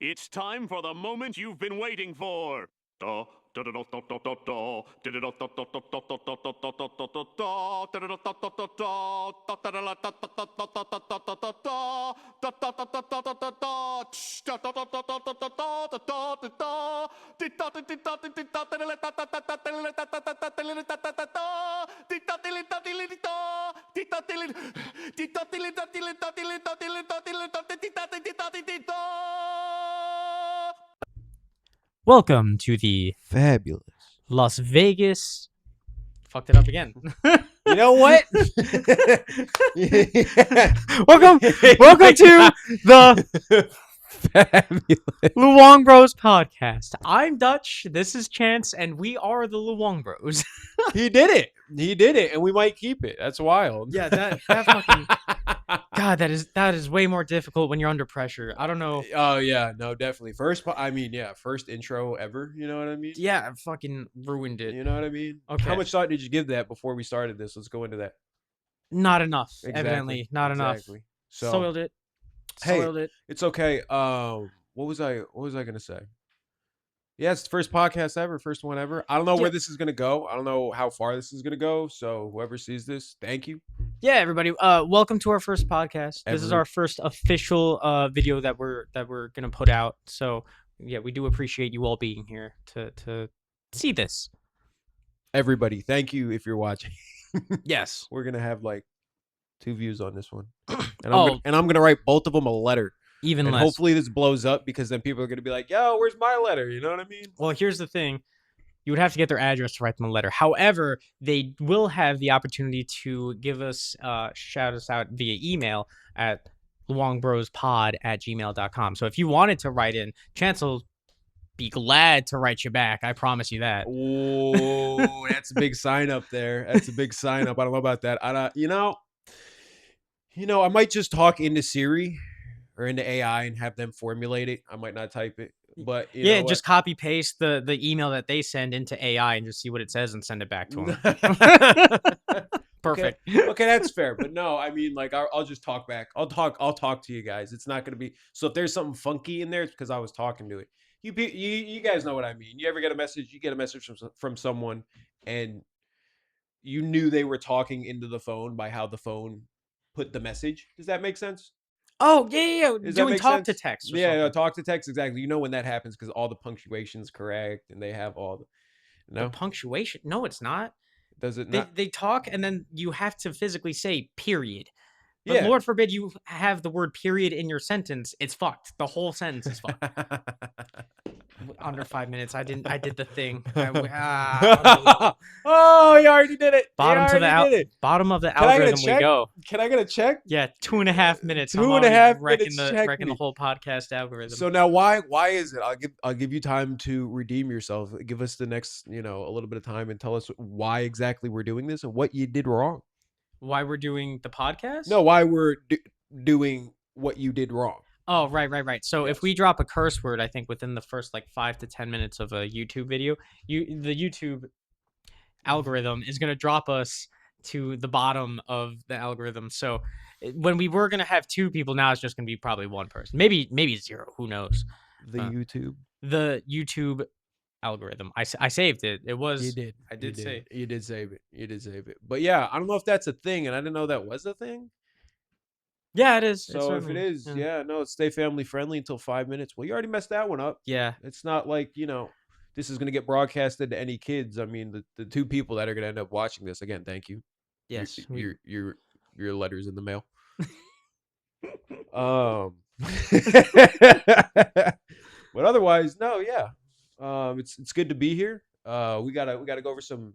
It's time for the moment you've been waiting for. Welcome to the Fabulous. Las Vegas. Fucked it up again. You know what? welcome to the Fabulous. Luongbros podcast. I'm Dutch. This is Chance, and we are the Luongbros. He did it. He did it, and we might keep it. That's wild. Yeah, that fucking God. That is way more difficult when you're under pressure. I don't know. Oh yeah, no, definitely. First intro ever. You know what I mean? Yeah, I fucking ruined it. You know what I mean? Okay. How much thought did you give that before we started this? Let's go into that. Not enough. Exactly. Evidently, not enough. So Soiled it. Hey. Soiled it. it's okay. What was I gonna say? Yeah, it's the first podcast ever, first one ever. I don't know where this is gonna go. I don't know how far this is gonna go. So whoever sees this, thank you. Yeah, everybody. Welcome to our first podcast. This is our first official video that we're gonna put out. So yeah, we do appreciate you all being here to see this. Everybody, thank you if you're watching. Yes, We're gonna have like 2 views on this one, and Oh. I'm gonna write both of them a letter, even and less. hopefully this blows up because then people are gonna be like, "Yo, where's my letter?" You know what I mean? Well, here's the thing. You would have to get their address to write them a letter. However, they will have the opportunity to give us shout us out via email at luongbrospod@gmail.com. So if you wanted to write in, Chance will be glad to write you back. I promise you that. Oh, that's a big sign up there. That's a big sign up. I don't know about that. I might just talk into Siri or into AI and have them formulate it. I might not type it, but you know what? Just copy paste the email that they send into AI and just see what it says and send it back to them. Perfect. Okay, that's fair. But no, I mean, like, I'll just talk back. I'll talk to you guys. It's not gonna be so. If there's something funky in there, it's because I was talking to it. You guys know what I mean. You ever get a message? You get a message from someone, and you knew they were talking into the phone by how the phone put the message. Does that make sense? Oh yeah. Does that Doing make talk to sense? text. Or Yeah, something. talk to text exactly. You know when that happens because all the punctuation's correct and they have all the. The No, punctuation. No, it's not. does it They not? they talk and then you have to physically say period. But Yeah. Lord forbid you have the word period in your sentence. It's fucked. The whole sentence is fucked. Under 5 minutes. I did the thing. Oh, you already did it. Bottom of the algorithm we go. Can I get a check? Yeah, 2.5 minutes. 2.5 wrecking minutes. Check wrecking me. the whole podcast algorithm. So now, why is it? I'll give you time to redeem yourself. Give us the next, a little bit of time, and tell us why exactly we're doing this and what you did wrong. Why we're doing the podcast? No, why we're doing what you did wrong. Oh, right. So if we drop a curse word, I think within the first like 5 to 10 minutes of a YouTube video, the YouTube algorithm is going to drop us to the bottom of the algorithm. So when we were going to have 2 people, now it's just going to be probably 1 person. Maybe 0, who knows. The YouTube algorithm. I saved it. It was You did. I did say. You did save it. But yeah, I don't know if that's a thing, and I didn't know that was a thing. Yeah, it is. So if it is, stay family friendly until 5 minutes. Well, you already messed that one up. Yeah. It's not like, this is going to get broadcasted to any kids. I mean, the 2 people that are going to end up watching this, again, thank you. Yes. Your letter's in the mail. But otherwise, no, yeah. It's good to be here. We gotta go over some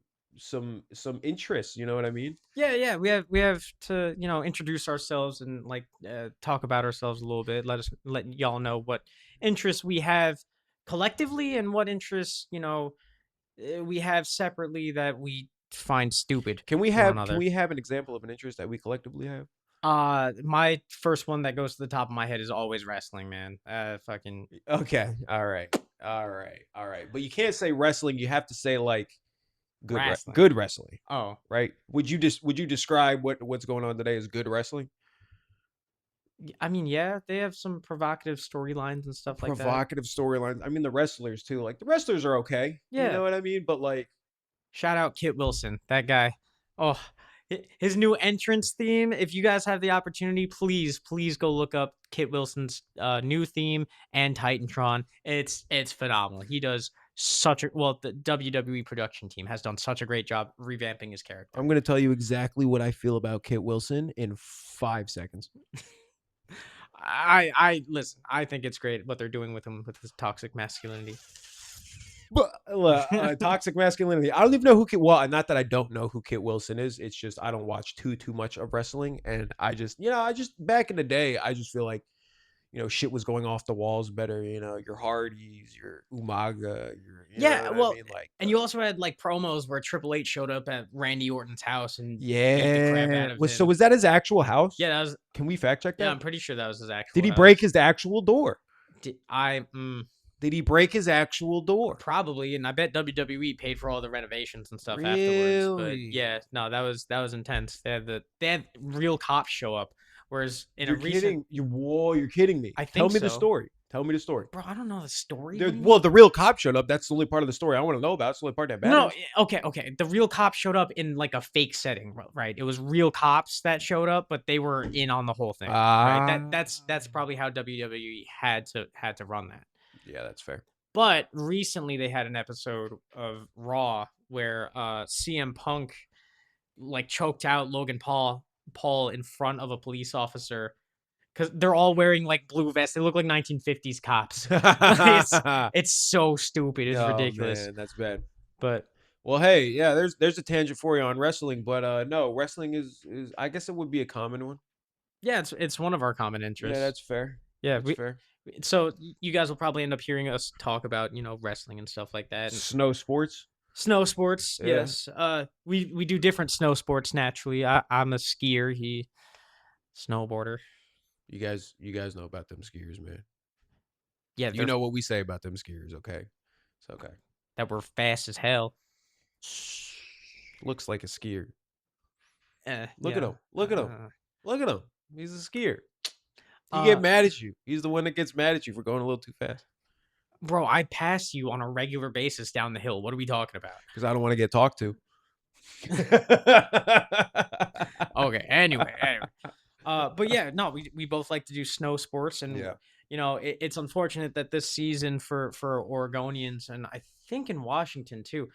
interests, you know what I mean? Yeah. We have to, introduce ourselves and like talk about ourselves a little bit. Let y'all know what interests we have collectively and what interests, we have separately that we find stupid. Can we have an example of an interest that we collectively have? My first one that goes to the top of my head is always wrestling, man. Fucking Okay. All right. But you can't say wrestling. You have to say like good wrestling. Oh, right. Would you describe what's going on today as good wrestling? I mean, yeah, they have some provocative storylines and stuff like that. Provocative storylines. I mean, the wrestlers too. Like the wrestlers are okay. You Yeah. know what I mean? But like, Shout out Kit Wilson, that guy. Oh, his new entrance theme. If you guys have the opportunity, please go look up Kit Wilson's new theme and Titantron. It's phenomenal. He does such a the WWE production team has done such a great job revamping his character. I'm gonna tell you exactly what I feel about Kit Wilson in 5 seconds. I listen. I think it's great what they're doing with him with his toxic masculinity. But toxic masculinity. I don't even know who Kit. Well, not that I don't know who Kit Wilson is. It's just I don't watch too much of wrestling, and I just back in the day, I just feel like shit was going off the walls better. Your Hardys, your Umaga, you know Yeah, what well, I mean? Like, and you also had like promos where Triple H showed up at Randy Orton's house and beat the crap yeah. out of So him. was that his actual house? Yeah, that was. Can we fact check Yeah, that? I'm pretty sure that was his actual. Did he house. break his actual door? Did he break his actual door? Probably, and I bet WWE paid for all the renovations and stuff afterwards. But Really? yeah, no, that was intense. They had real cops show up, whereas in You're a recent, you're kidding me. I Tell think me the so. story. Tell me the story. Bro, I don't know the story. Well, the real cop showed up. That's the only part of the story I want to know about. It's the only part that No, matters. okay. The real cops showed up in like a fake setting, right? It was real cops that showed up, but they were in on the whole thing, right? That's probably how WWE had to run that. Yeah, that's fair. But recently they had an episode of Raw where CM Punk like choked out Logan Paul in front of a police officer because they're all wearing like blue vests. They look like 1950s cops. It's so stupid. It's ridiculous. Man, that's bad. But well, hey, yeah, there's a tangent for you on wrestling, but no, wrestling is I guess it would be a common one. Yeah, it's one of our common interests. Yeah, that's fair. Yeah, that's fair. So you guys will probably end up hearing us talk about wrestling and stuff like that. Snow sports. Snow sports, Yeah. yes. We do different snow sports naturally. I'm a skier. He snowboarder. You guys know about them skiers, man. Yeah, you know what we say about them skiers, okay? It's okay. That we're fast as hell. Looks like a skier. Look at him. Look at him. Look at him. He's a skier. He get mad at you. He's the one that gets mad at you for going a little too fast. Bro, I pass you on a regular basis down the hill. What are we talking about? Because I don't want to get talked to. Okay. Anyway. But yeah, no, we both like to do snow sports, and it's unfortunate that this season for Oregonians, and I think in Washington too,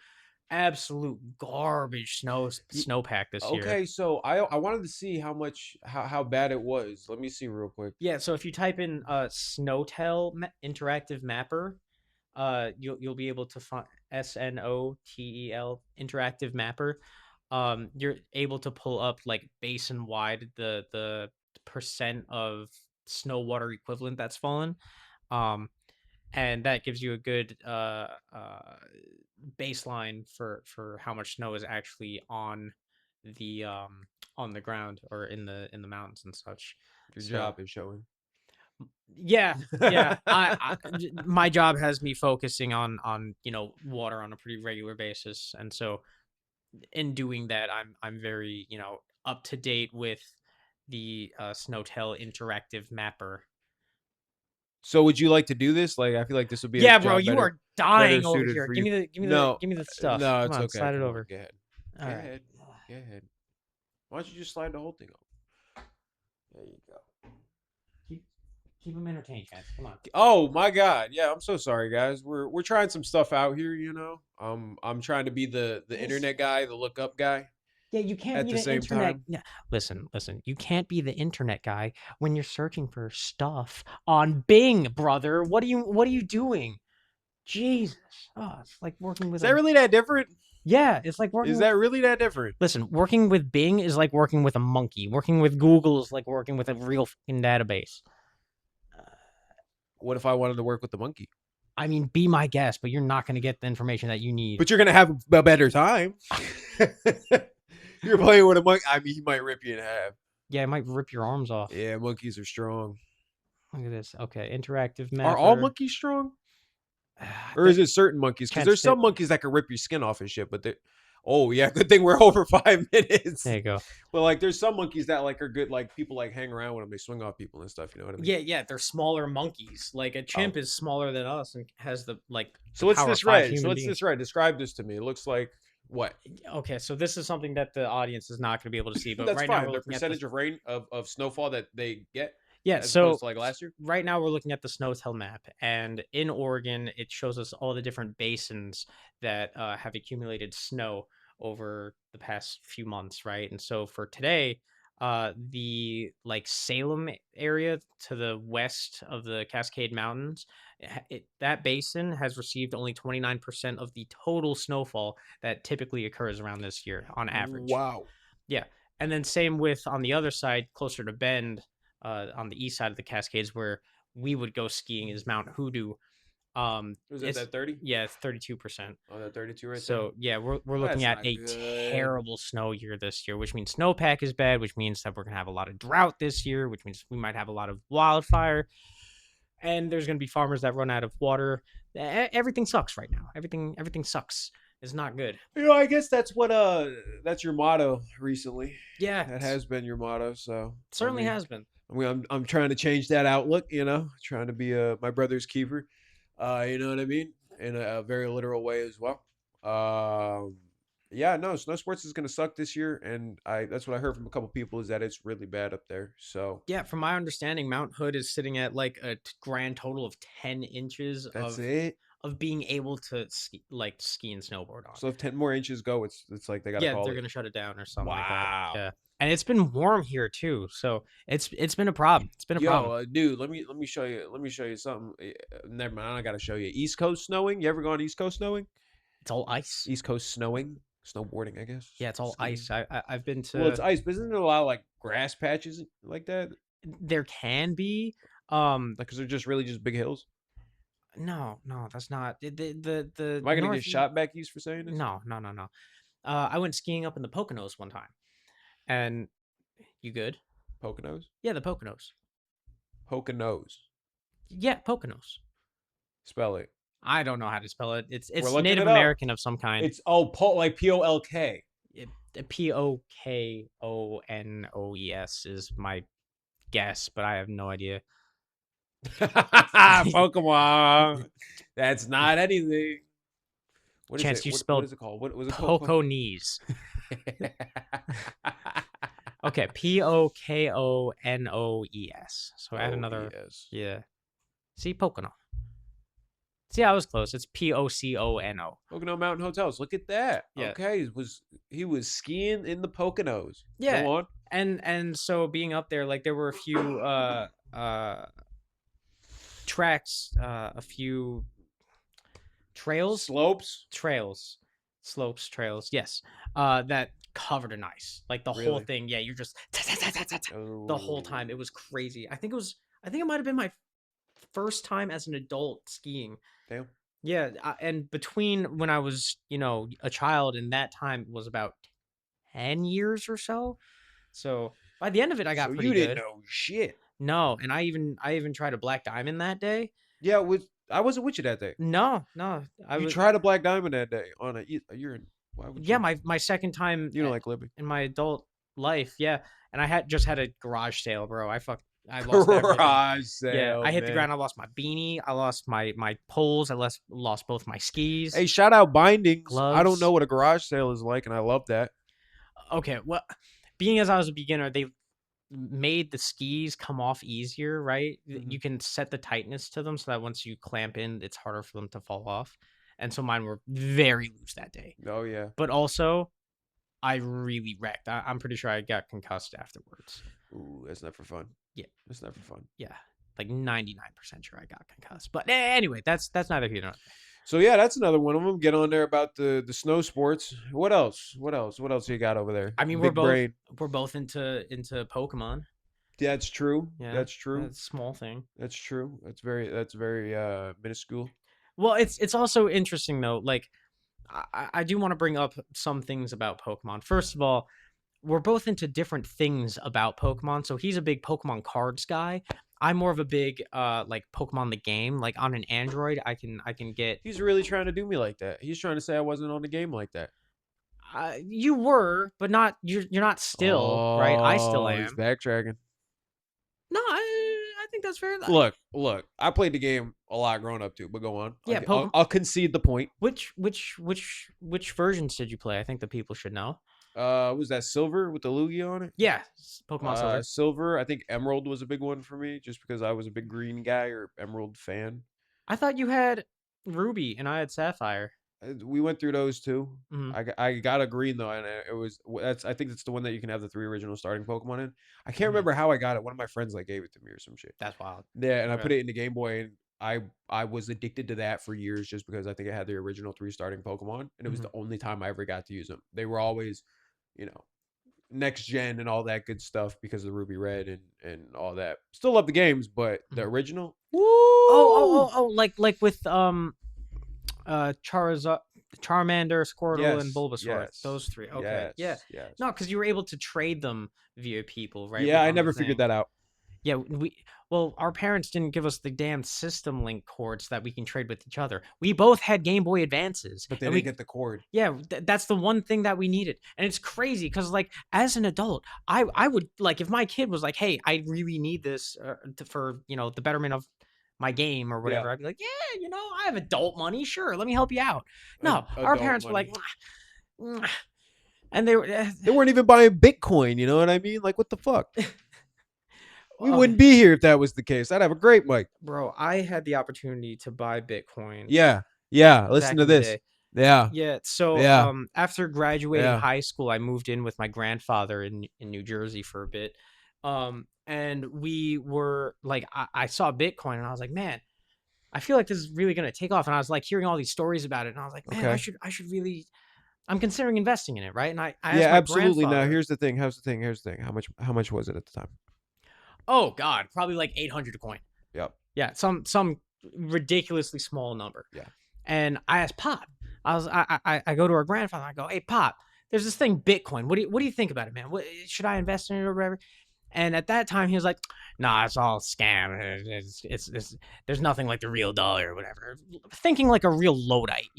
absolute garbage snowpack this year. Okay, so I wanted to see how bad it was. Let me see real quick. Yeah, so if you type in Snowtel interactive mapper, you'll be able to find SNOTEL interactive mapper. You're able to pull up like basin wide the percent of snow water equivalent that's fallen. And that gives you a good baseline for how much snow is actually on the ground or in the mountains and such. Your job is showing. Yeah. My job has me focusing on water on a pretty regular basis, and so in doing that, I'm very up to date with the Snowtel interactive mapper. So would you like to do this? Like, I feel like this would be bro. You are dying over here. Give me the stuff. No, Come it's on, okay. slide it over. Go ahead. All right. Go ahead. Why don't you just slide the whole thing over? There you go. Keep them entertained, guys. Come on. Oh my God. Yeah, I'm so sorry, guys. We're trying some stuff out here, I'm trying to be the internet guy, the lookup guy. Yeah, you can't at be the the same internet. time. Yeah. Listen. You can't be the internet guy when you're searching for stuff on Bing, brother. What are you doing? Jesus. Oh, it's like working with. Is that really that different? Yeah, it's like working. Is that really that different? Listen, working with Bing is like working with a monkey. Working with Google is like working with a real fucking database. What if I wanted to work with the monkey? I mean, be my guest, but you're not going to get the information that you need. But you're going to have a better time. You're playing with a monkey. I mean, he might rip you in half. Yeah, it might rip your arms off. Yeah, monkeys are strong. Look at this. Okay, interactive mapper. Are all monkeys strong? Or is it certain monkeys? Because there's some monkeys that can rip your skin off and shit, but Oh yeah, good thing we're over 5 minutes. There you go. But like, there's some monkeys that like are good. Like people like hang around with them. They swing off people and stuff. You know what I mean? Yeah, they're smaller monkeys. Like a chimp is smaller than us and has the So the what's power of this 5 red? So human what's beings. this red? Describe this to me. It looks like what? Okay, so this is something that the audience is not going to be able to see, but That's right now fine. we're The looking at the percentage of rain of snowfall that they get yeah. as So opposed to like last year. right now we're looking at the SNOTEL map, and in Oregon it shows us all the different basins that have accumulated snow over the past few months, right? And so for today, the like Salem area to the west of the Cascade Mountains, that basin has received only 29% of the total snowfall that typically occurs around this year on average. Wow. Yeah. And then same with on the other side, closer to Bend, on the east side of the Cascades, where we would go skiing is Mount Hoodoo. Was it It's that 30? yeah, it's 32%. Oh, that 32 right there. So yeah, we're Oh, looking that's at not a good. terrible snow year this year, which means snowpack is bad, which means that we're gonna have a lot of drought this year, which means we might have a lot of wildfire, and there's gonna be farmers that run out of water. Everything sucks right now. Everything sucks. It's not good. You know, I guess that's what that's your motto recently. Yeah, That has been your motto. So certainly has been. I'm trying to change that outlook. You know, trying to be my brother's keeper. You know what I mean, in a very literal way as well. Um, yeah, no, snow sports is gonna suck this year, and that's what I heard from a couple people is that it's really bad up there. So Yeah, from my understanding, Mount Hood is sitting at like a grand total of 10 inches that's it. of being able to ski and snowboard on. So if 10 more inches go, it's like they gotta Yeah, call they're it. gonna shut it down or something like that. Wow. Yeah, and it's been warm here too, so it's been a problem. It's been a problem. Dude, let me show you. Let me show you something. Never mind, I gotta show you. East Coast snowing. You ever gone East Coast snowing? It's all ice. East Coast snowing, snowboarding, I guess. Yeah, it's all Skiing. ice. I've been Well, it's to. ice, but isn't there a lot of like grass patches like that? There can be. Like, cause they're just really just big hills. No, that's not the Am I gonna north. get shot back east for saying this? No. I went skiing up in the Poconos one time, and you good? Poconos. Yeah, the Poconos. Poconos. Yeah, Poconos. Spell it. I don't know how to spell it. It's looking Native it up. American of some kind. It's like POLK. Pokonoes is my guess, but I have no idea. Pokemon. That's not anything. What is Chance, it? you What spelled is it called? What was it called? Pocones. Okay, Pokonoes. So add another. Yes. Yeah. See, Pocono. See, I was close. It's Pocono. Pocono Mountain Hotels. Look at that. Yeah. Okay, he was skiing in the Poconos. Yeah. Go on. And so being up there, like there were a few tracks, a few trails, Slopes. trails, yes, that covered in ice, like the whole Really? thing. Yeah, you're just the whole time. It was crazy. I think it might have been my first time as an adult skiing. Damn. Yeah, and between when I was, a child and that time was about 10 years or so. So by the end of it, I got So pretty you good. didn't know shit. No, and I even tried a black diamond that day. Yeah, I wasn't with you that day. No, I You was. tried a black diamond that day on a. You're in. Why would Yeah, you? my second time You don't like Libby. in my adult life. Yeah, and I had a garage sale, bro. I lost everything. Garage sale. Yeah, I hit the man. ground. I lost my beanie. I lost my poles. I lost both my skis. Hey, shout out Bindings. I don't Gloves. know what a garage sale is like, and I love that. Okay, well, being as I was a beginner, they made the skis come off easier, right? You can set the tightness to them so that once you clamp in, it's harder for them to fall off. And so mine were very loose that day. Oh yeah. But also, I really wrecked. I'm pretty sure I got concussed afterwards. Ooh, that's never fun. Yeah. That's never fun. Yeah, like 99% sure I got concussed. But anyway, that's neither here nor there. So yeah, that's another one of them. Get on there about the snow sports. What else? What else you got over there? I mean, Big brain. we're both into Pokemon. That's true. Yeah, That's true. That's a small thing. That's true. That's very minuscule. Well, it's also interesting though. Like, I do want to bring up some things about Pokemon. First of all, we're both into different things about Pokemon. So he's a big Pokemon cards guy. I'm more of a big like Pokemon the game. Like on an Android, I can get. He's really trying to do me like that. He's trying to say I wasn't on the game like that. You were, but not you're not still, right? I still Oh, he's am. backtracking. No, I think that's fair. Look. I played the game a lot growing up too, but go on. Yeah, Pokemon. I'll concede the point. Which versions did you play? I think the people should know. Was that Silver with the Lugia on it? Yeah, Pokemon Silver. Silver. I think Emerald was a big one for me, just because I was a big green guy or Emerald fan. I thought you had Ruby and I had Sapphire. We went through those too. Mhm. I got a green though, and it was that's I think it's the one that you can have the 3 original starting Pokemon in. I can't Mhm. remember how I got it. One of my friends like gave it to me or some shit. That's wild. Yeah, and I Okay. put it in the Game Boy, and I was addicted to that for years just because I think it had the original 3 starting Pokemon, and it was Mhm. the only time I ever got to use them. They were always, next gen and all that good stuff because of Ruby Red and all that. Still love the games, but the original, woo! Oh, like with Charizard, Charmander, Squirtle, and Yes, Bulbasaur. yes, Those 3. Okay. Yeah. yes. No, because you were able to trade them via people, right? Yeah, I on the never figured thing. that out. Yeah, well, our parents didn't give us the damn system link cords that we can trade with each other. We both had Game Boy Advances, But they and didn't get the cord. yeah, that's the one thing that we needed. And it's crazy because, like, as an adult, I would, like, if my kid was like, hey, I really need this for, the betterment of my game or whatever, Yeah. I'd be like, yeah, I have adult money. Sure, let me help you out. No, our Adult parents were money. like, "Mwah, mwah," and they were, They weren't even buying Bitcoin, you know what I mean? Like, what the fuck? We um, wouldn't be here if that was the case. I'd have a great mic. bro, I had the opportunity to buy Bitcoin Yeah. Listen back to in the this. day. Yeah. Yeah, so Yeah. after graduating Yeah. high school, I moved in with my grandfather in New Jersey for a bit. And we were like, I saw Bitcoin and I was like, man, I feel like this is really gonna take off. And I was like hearing all these stories about it, and I was like, man, I Okay. should really, I'm considering investing in it, right? And I Yeah, asked my absolutely. Now, grandfather. here's the thing. How much was it at the time? Oh God, probably like 800 a coin. Yep. Yeah, some ridiculously small number. Yeah. And I asked Pop. I go to our grandfather. I go, hey Pop, there's this thing Bitcoin. What do you think about it, man? Should I invest in it or whatever? And at that time he was like, nah, it's all scam. It's there's nothing like the real dollar or whatever. Thinking like a real Luddite,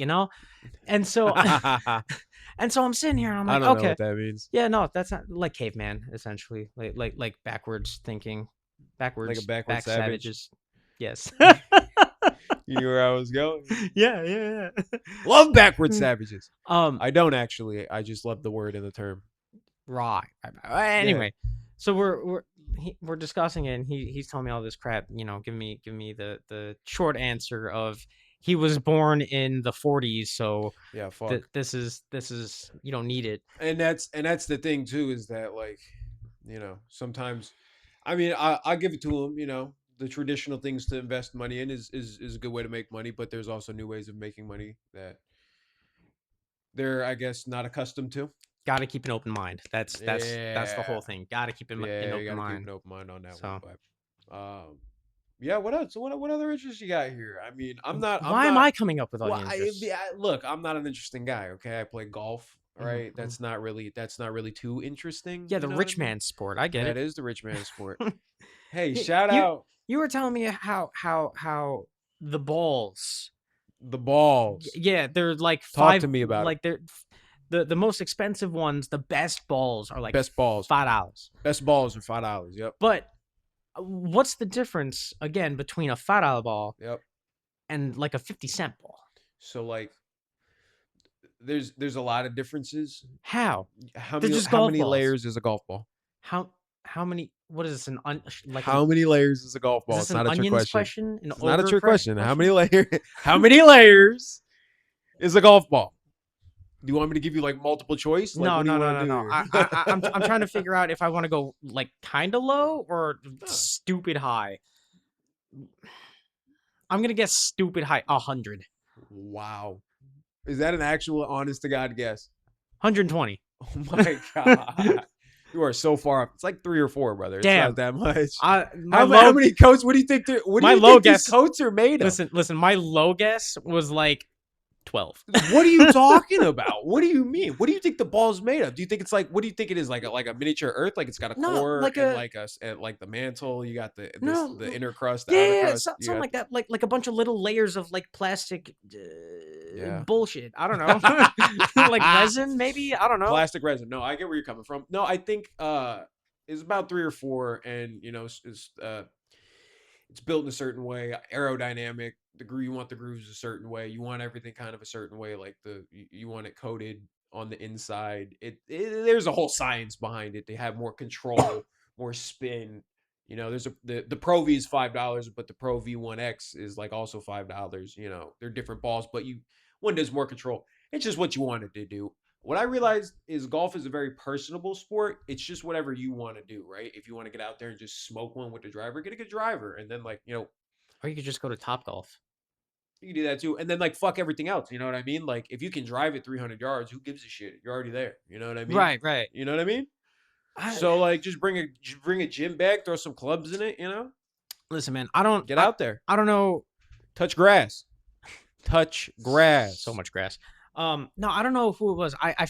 And so I'm sitting here and I'm I like, don't know okay, what that means. yeah, no, that's not like caveman essentially, like backwards thinking, backwards, backward back savage. savages. Yes. You knew where I was going. Yeah. Love backward savages. Um, I don't actually. I just love the word and the term. right. Anyway, so we're discussing it, and he's telling me all this crap. Give me the short answer of he was born in the 40s, so Yeah, fuck. this is you don't need it. And that's the thing too, is that, like, sometimes, I mean, I give it to him. The traditional things to invest money in is a good way to make money, but there's also new ways of making money that they're, I guess, not accustomed to. Got to keep an open mind. That's the whole thing. Got to keep an you open gotta mind. keep an open mind on that So. one. But yeah, what else? What other interests you got here? I mean, Why am I coming up with all the interests? Look, I'm not an interesting guy. Okay, I play golf. Right, Mhm, that's not really too interesting. Yeah, you the know rich what I mean? man's sport. I get That it. is the rich man's sport. Hey, You- shout you- out You were telling me how the balls. the balls. Yeah, they're like Talk 5. to me about it. like they're the most expensive ones. The best balls are like Best balls. $5. Best balls are $5. Yep. But what's the difference again between a $5 ball Yep. and like a 50-cent ball? So, like, there's a lot of differences. How? How They're many just golf balls. layers is a golf ball? How many? What is this? How many layers is a golf ball? Is It's this not an a trick onions question. question? An It's not a ogre trick question. How many question? layers? How many layers is a golf ball? Do you want me to give you like multiple choice? Like, No. what do you want to do here? I'm trying to figure out if I want to go like kind of low or stupid high. I'm gonna guess stupid high. 100. Wow. Is that an actual honest to God guess? 120. Oh my God. You are so far up. It's like 3 or 4, brother. It's Damn. not that much. My How many coats? What do you think? my low these guess- coats are made of? Listen. My low guess was like 12. What are you talking about? What do you mean? What do you think the ball's made of? Do you think it's like? What do you think it is? Like a miniature Earth? Like it's got a No, core like and a- like the mantle. You got the No, inner crust, the Yeah, outer yeah, crust. something like that. Like a bunch of little layers of like plastic. Yeah. bullshit. I don't know. Like resin, maybe? I don't know. Plastic resin. No, I get where you're coming from. No, I think it's about 3 or 4, and it's built in a certain way, aerodynamic. You want the grooves a certain way. You want everything kind of a certain way. Like you want it coated on the inside. There's a whole science behind it. They have more control, more spin. There's the Pro V is $5, but the Pro V1X is like also $5. They're different balls, but one does more control. It's just what you want it to do. What I realized is golf is a very personable sport. It's just whatever you want to do, right? If you want to get out there and just smoke one with the driver, get a good driver. And then Or you could just go to Topgolf. you can do that too. And then fuck everything else. You know what I mean? Like if you can drive it 300 yards, who gives a shit? You're already there. You know what I mean? Right. You know what I mean? So just bring a gym bag, throw some clubs in it, Listen, man, I don't get out there. I don't know. Touch grass. Touch grass. So much grass. No, I don't know who it was. I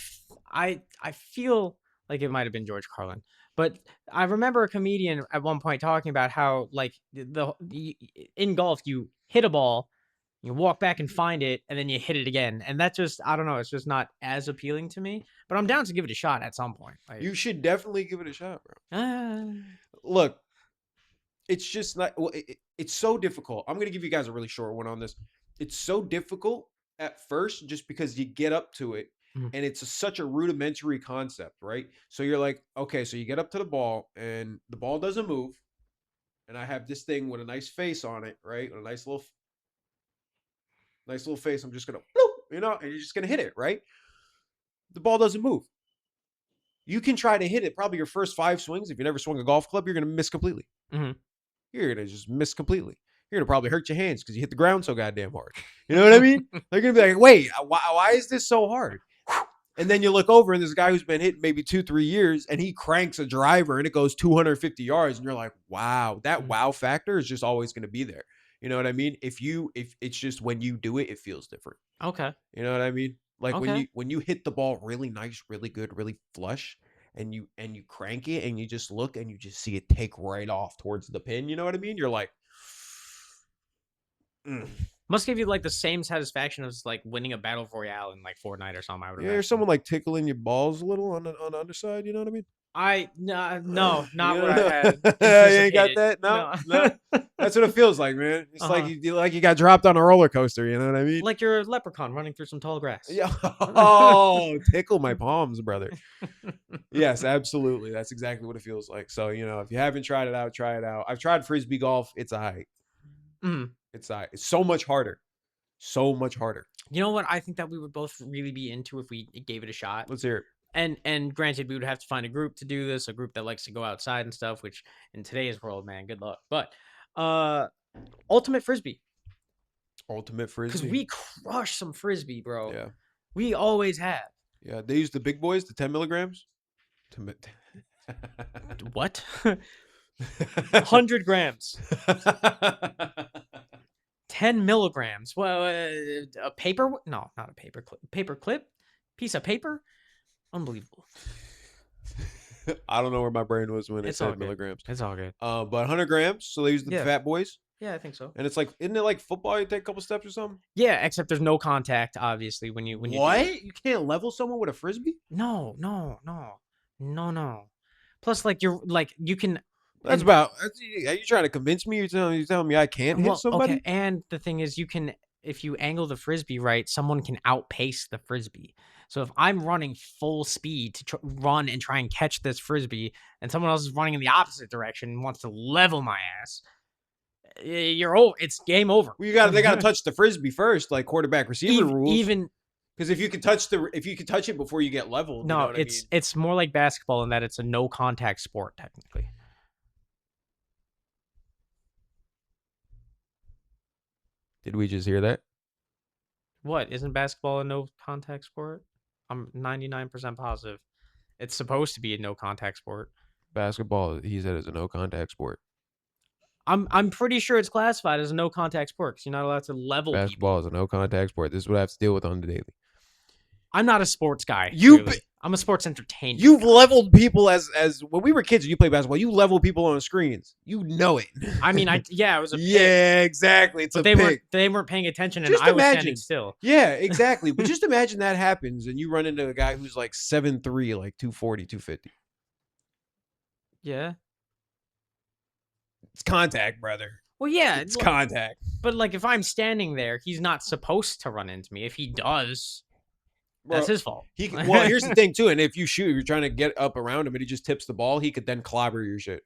feel like it might have been George Carlin, but I remember a comedian at one point talking about how like in golf you hit a ball, you walk back and find it, and then you hit it again, and that just I don't know. It's just not as appealing to me. But I'm down to give it a shot at some point. Like, You should definitely give it a shot, bro. uh, Look, it's just not. Well, it's so difficult. I'm gonna give you guys a really short one on this. It's so difficult at first, just because you get up to it, Mhm. and it's such a rudimentary concept, right? So you're like, okay, so you get up to the ball, and the ball doesn't move, and I have this thing with a nice face on it, right? With a nice little face. I'm just gonna, bloop, and you're just gonna hit it, right? The ball doesn't move. You can try to hit it. Probably your first 5 swings, if you never swung a golf club, you're gonna miss completely. Mhm. You're gonna just miss completely. You're gonna probably hurt your hands because you hit the ground so goddamn hard. You know what I mean? They're gonna be like, wait, why is this so hard? And then you look over and there's a guy who's been hitting maybe 2-3 years, and he cranks a driver and it goes 250 yards, and you're like, wow, that wow factor is just always gonna be there. You know what I mean? If it's just when you do it, it feels different. Okay. You know what I mean? Like Okay. when you hit the ball really nice, really good, really flush, and you crank it and you just look and you just see it take right off towards the pin. You know what I mean? You're like, Must give you like the same satisfaction as like winning a battle royale in like Fortnite or something. I would yeah, imagine. there's someone like tickling your balls a little on the underside. You know what I mean? No, not You what I know? had. You ain't got anticipated. that? No. That's what it feels like, man. It's Uh-huh. like you got dropped on a roller coaster. You know what I mean? Like you're a leprechaun running through some tall grass. Yeah. Oh, tickle my palms, brother. Yes, absolutely. That's exactly what it feels like. So, if you haven't tried it out, try it out. I've tried frisbee golf. It's a hike. Mhm. It's so much harder. So much harder. You know what? I think that we would both really be into if we gave it a shot. Let's hear it. And granted, we would have to find a group to do this, a group that likes to go outside and stuff, which in today's world, man, good luck. But ultimate frisbee. Ultimate Because frisbee. we crush some frisbee, bro. Yeah. We always have. Yeah. They use the big boys, the 10 milligrams. What? 100 grams. 10 milligrams. Well, a paper? No, not a paper clip. Paper clip? Piece of paper? Unbelievable. I don't know where my brain was when it It's all said good. milligrams. It's all good. But 100 grams. So they use the Yeah. fat boys. Yeah, I think so. And it's like, isn't it like football? You take a couple steps or something? Yeah, except there's no contact, obviously, when you do it. What? You can't level someone with a frisbee? No. Plus, like you can. Are you trying to convince me? You're telling me I can't hit somebody? Okay, and the thing is, if you angle the frisbee right, someone can outpace the frisbee. So if I'm running full speed to run and try and catch this frisbee, and someone else is running in the opposite direction and wants to level my ass, you're over. It's game over. Well, they got to touch the frisbee first, like quarterback receiver rules. Even because if you can touch it before you get leveled, no, you know what it's more like basketball in that it's a no contact sport technically. Did we just hear that? What? Isn't basketball a no contact sport? I'm 99% positive. It's supposed to be a no contact sport. Basketball, he said, is a no contact sport. I'm pretty sure it's classified as a no contact sport because you're not allowed to level Basketball is a no contact sport. This is what I have to deal with on the daily. I'm not a sports guy. You clearly. I'm a sports entertainment. You've guy. leveled people as when we were kids and you played basketball. You leveled people on screens. You know it. I mean, I was a pick, yeah, exactly. It's but a they pick. weren't paying attention, and Just I was standing imagine. still. Yeah, exactly. But just imagine that happens and you run into a guy who's like 7'3", like 240, 250. Yeah. It's contact, brother. Well, yeah, It's contact. but like if I'm standing there, he's not supposed to run into me. If he does, Bro, that's his fault. Well, here's the thing too, and if you shoot, you're trying to get up around him, and he just tips the ball. He could then clobber your shit.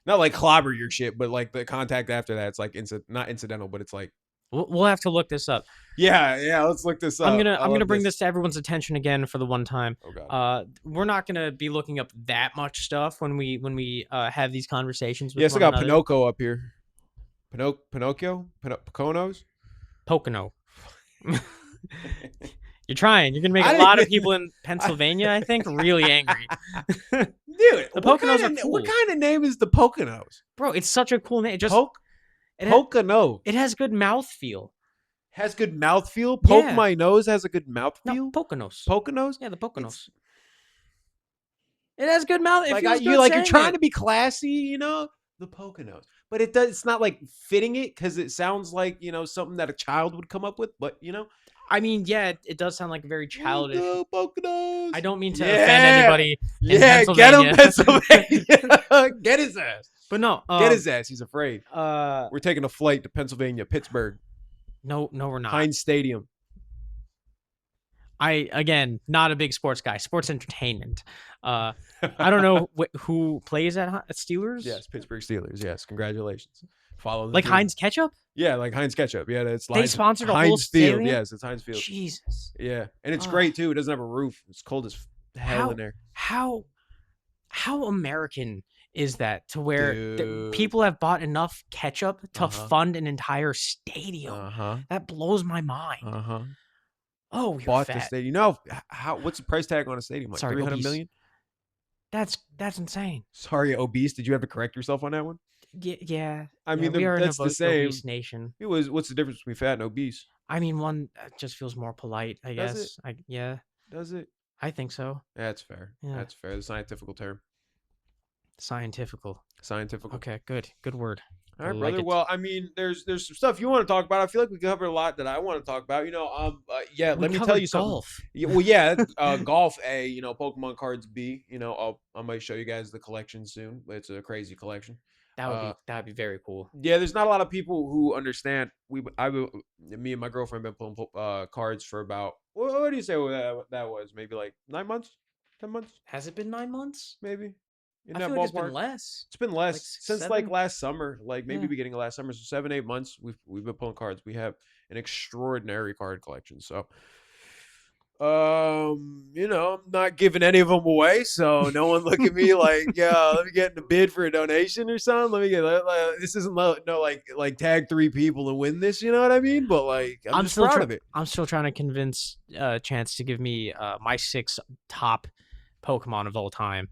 Not like clobber your shit, but like the contact after that, it's like not incidental, but it's like We'll have to look this up. yeah. Let's look this up. I'm gonna bring this to everyone's attention again for the one time. Oh god. We're not gonna be looking up that much stuff when we have these conversations with Yes, I one got another. Pinocchio up here. Pinocchio? Poconos? Pocono. You're trying. You're gonna make I a lot of didn't- people in Pennsylvania, I think, really angry. Dude, The Poconos are what cool. kind of name is the Poconos? Bro, it's such a cool name. It just it, ha- Pocono. it has good mouth feel. Has good mouthfeel. Poke Yeah. my nose has a good No, mouthfeel. Poconos. Poconos? Yeah, the Poconos. It has good mouth. It Like feels you're good like you're saying trying it. to be classy, you know? The Poconos. But it does. It's not like fitting it because it sounds like something that a child would come up with. But I mean, yeah, it does sound like very childish. The Poconos. I don't mean to Yeah. offend anybody in Yeah, get him, Pennsylvania. Pennsylvania. Get his ass. But no, Get his ass. He's afraid. We're We're taking a flight to Pennsylvania, Pittsburgh, no, we're not. Heinz Stadium. Again, not a big sports guy. Sports entertainment. I don't know who plays at Steelers. Yes, Pittsburgh Steelers. Yes, congratulations. Follow the Like team. Heinz Ketchup. Yeah, like Heinz Ketchup. Yeah, that's They sponsored a whole Heinz Field. stadium? Yes, it's Heinz Field. Jesus. Yeah, and it's Ugh. great too. It doesn't have a roof. It's cold as hell in there. How American is that to where Dude. people have bought enough ketchup to Uh-huh. fund an entire stadium? huh. That blows my mind. huh. Oh, we're Bought the fat. stadium. What's the price tag on a stadium? Like Sorry, 300 obese. million? That's insane. Sorry, obese. Did you have to correct yourself on that one? Yeah. I mean, we are that's an the same. obese nation. What's the difference between fat and obese? I mean, one just feels more polite, I Does guess. Yeah, Does it? I think so. That's fair. Yeah. That's fair. The scientific term. Scientifical. Scientific. Okay, good word. All right, I like brother. it. Well, I mean, there's some stuff you want to talk about. I feel like we covered a lot that I want to talk about. Yeah. We Let me tell covered you something. golf. Yeah, well, yeah. Golf A. Pokemon cards B. I might show you guys the collection soon. It's a crazy collection. That'd be very cool. Yeah, there's not a lot of people who understand. Me and my girlfriend been pulling cards for about. What do you say that was? Maybe like 9 months, 10 months, Has it been 9 months? maybe. In I that feel like it's ballpark. been less. It's been less Like since 7? like last summer, like maybe Yeah. beginning of last summer. So 7-8 months we've been pulling cards. We have an extraordinary card collection. So I'm not giving any of them away, so no one look at me like, yeah, let me get in the bid for a donation or something. Let me get this isn't like tag 3 people and win this, you know what I mean? But like I'm just still proud of it. I'm still trying to convince Chance to give me my 6 top Pokemon of all time.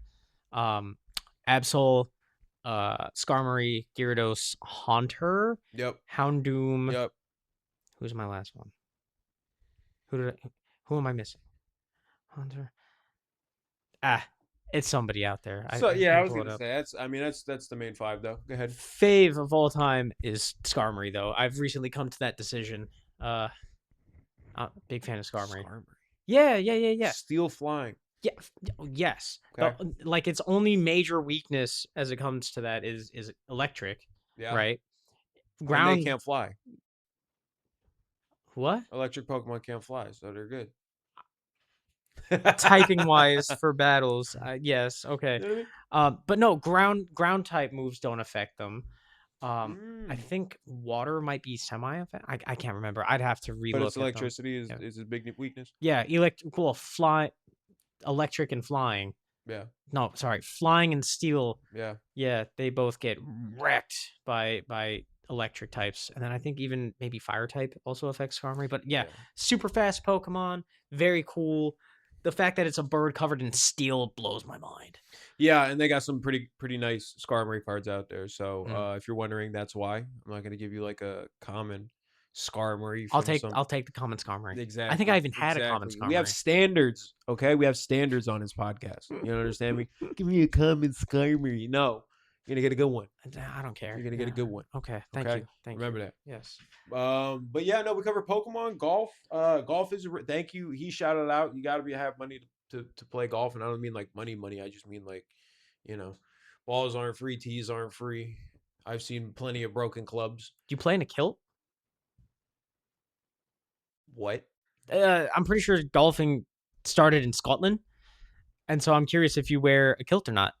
Absol, Skarmory, Gyarados, Haunter, Yep. Houndoom. Yep. Who's my last one? Who am I missing? Haunter. It's somebody out there. So yeah, I was pull it gonna up. say that's the main 5 though. Go ahead. Fave of all time is Skarmory, though. I've recently come to that decision. Big fan of Skarmory. Yeah. Steel flying. Yeah. Yes. Okay. Like its only major weakness as it comes to that is electric, Yeah. right? And Ground. they can't fly. What? Electric Pokemon can't fly, so they're good. Typing wise for battles, yes, okay. You know what I mean? But no, ground type moves don't affect them. I Mm. think water might be semi-effect. I can't remember. I'd have to relook. But its at them. electricity Yeah. is a big weakness. Yeah, electric and flying. Yeah, No, sorry, flying and steel. yeah. Yeah, they both get wrecked by electric types, and then I think even maybe fire type also affects Skarmory. But yeah, super fast Pokemon, very cool. The fact that it's a bird covered in steel blows my mind. Yeah, and they got some pretty nice Skarmory cards out there. So Mm. if you're wondering, that's why I'm not gonna give you like a common Skarmory. I'll From take some... I'll take the common Skarmory. Exactly. I think I even had a common exactly. We have Skarmory. standards, okay? We have standards on his podcast. You understand me? Give me a common Skarmory. No, you're gonna get a good one. I don't care. You're gonna get a good one. Okay, thank Okay? you. Thank Remember you. that. Yes. But yeah, no, we covered Pokemon, golf. Golf is thank you. He shouted it out. You got to have money to play golf, and I don't mean like money. I just mean like, you know, balls aren't free, tees aren't free. I've seen plenty of broken clubs. Do you play in a kilt? What? I'm pretty sure golfing started in Scotland, and so I'm curious if you wear a kilt or not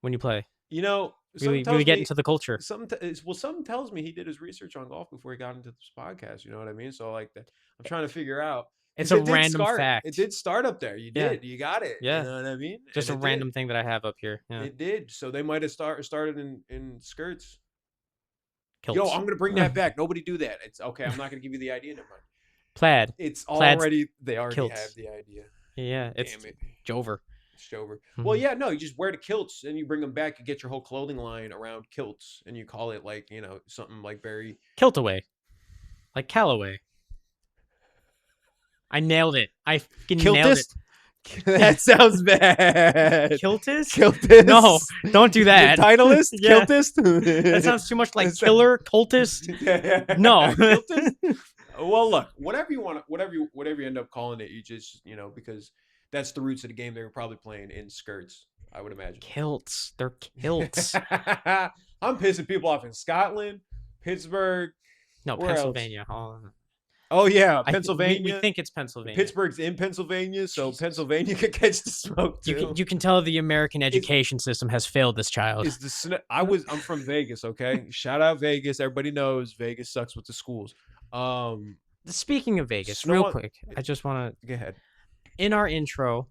when you play. You know, Really get into the culture. Something tells me he did his research on golf before he got into this podcast. You know what I mean? So like that, I'm trying to figure out. It's a random It fact. did start up there. You Yeah. did. You got it. Yeah. You know what I mean? Just a And it random did. thing that I have up here. Yeah. It did. So they might have started in skirts. Kilts. Yo, I'm gonna bring that back. Nobody do that. It's okay. I'm not gonna give you the idea. Never mind. Plaid. It's Plaid's already they already kilts. have the idea. Yeah, it's Damn it. Jover. It's over. Mhm. Well, yeah, no, you just wear the kilts and you bring them back. You get your whole clothing line around kilts, and you call it like something like very Kilt away. Like Callaway. I nailed it. I fucking nailed it. That sounds bad. Kiltist? Kiltist. No, don't do that. The Titleist. Yeah. Kiltist. That sounds too much like That's- killer, cultist. No. Kiltist? Well, look, whatever you want, whatever you end up calling it, you just because that's the roots of the game. They're probably playing in skirts, I would imagine. Kilts. They're kilts. I'm pissing people off in Scotland, Pittsburgh. No, Where else? Pennsylvania. Oh yeah, We Pennsylvania. think it's Pennsylvania. Pittsburgh's in Pennsylvania, so Jesus. Pennsylvania could catch the smoke too. You can tell the American education system has failed this child. Is the I'm from Vegas, okay? Shout out Vegas. Everybody knows Vegas sucks with the schools. Speaking of Vegas, Snow real on- quick, I just want to Go ahead. in our intro,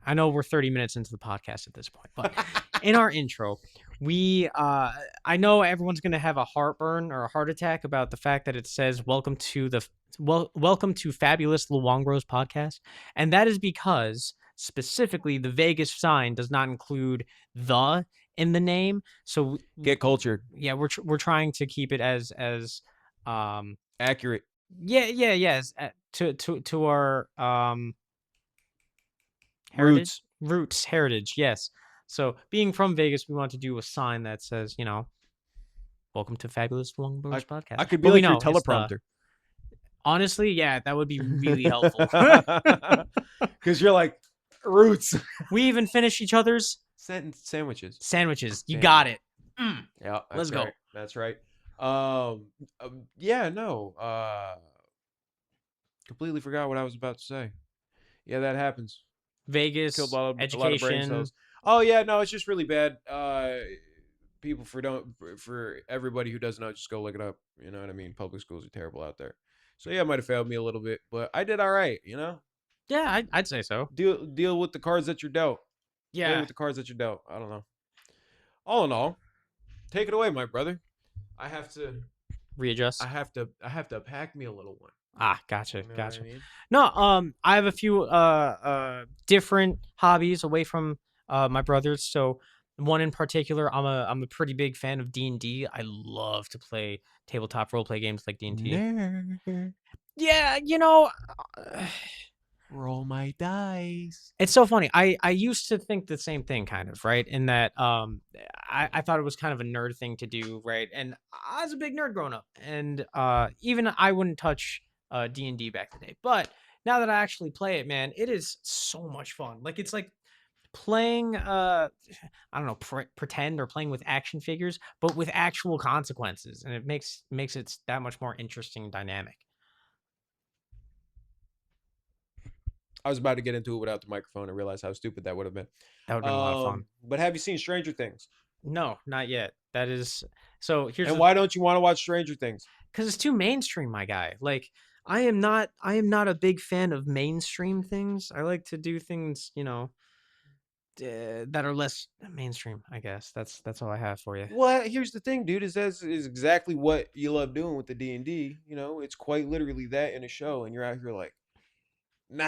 I know we're 30 minutes into the podcast at this point, but in our intro, we I know everyone's gonna have a heartburn or a heart attack about the fact that it says welcome to Fabulous Luongbros podcast, and that is because specifically the Vegas sign does not include the in the name. So Get cultured. yeah, we're trying to keep it as Accurate. yes to our heritage heritage, yes. So being from Vegas, we want to do a sign that says, welcome to Fabulous Luongbros podcast. I could be But we like your know it's the- teleprompter. honestly, yeah, that would be really helpful. Because you're like roots. We even finish each other's Sandwiches. sandwiches. You Damn. got it. Mm. Yeah, that's Let's go. right. That's right. Yeah, no. Completely forgot what I was about to say. Yeah, that happens. Vegas, Killed a lot of brain education. cells. Oh yeah, no, it's just really bad. People for everybody who doesn't know, just go look it up. You know what I mean? Public schools are terrible out there. So yeah, it might have failed me a little bit, but I did all right. Yeah, I'd say so. Deal with the cards that you're dealt. Deal Yeah. with the cards that you're dealt. I don't know. All in all, take it away, my brother. I have to Readjust. pack me a little one. Gotcha. You know what Gotcha. I mean? No, I have a few different hobbies away from my brothers. So one in particular, I'm a pretty big fan of D&D. I love to play tabletop role play games like D&D. Nerd. Yeah, Roll my dice. it's so funny. I used to think the same thing, kind of, right? In that I thought it was kind of a nerd thing to do, right? And I was a big nerd growing up, and even I wouldn't touch D&D back in the day. But now that I actually play it, man, it is so much fun. Like it's like playing I don't know, pretend or playing with action figures, but with actual consequences, and it makes it that much more interesting and dynamic. I was about to get into it without the microphone and realize how stupid that would have been. That would have been a lot of fun. But have you seen Stranger Things? No, not yet. That is so. Here's And why don't you want to watch Stranger Things? because it's too mainstream, my guy. Like I am not a big fan of mainstream things. I like to do things, that are less mainstream, I guess. That's all I have for you. Well, here's the thing, dude. Is exactly what you love doing with the D&D. It's quite literally that in a show, and you're out here like, nah,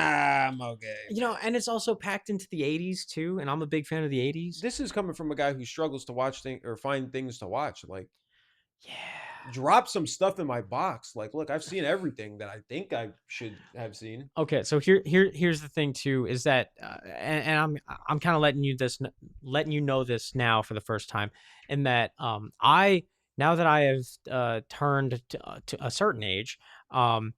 I'm okay. And it's also packed into the 80s too, and I'm a big fan of the 80s. This is coming from a guy who struggles to watch things or find things to watch. Like, Yeah. drop some stuff in my box. Like, look, I've seen everything that I think I should have seen. Okay, so here's the thing too is that and I'm kind of letting you know this now for the first time, in that I now that I have turned to a certain age, um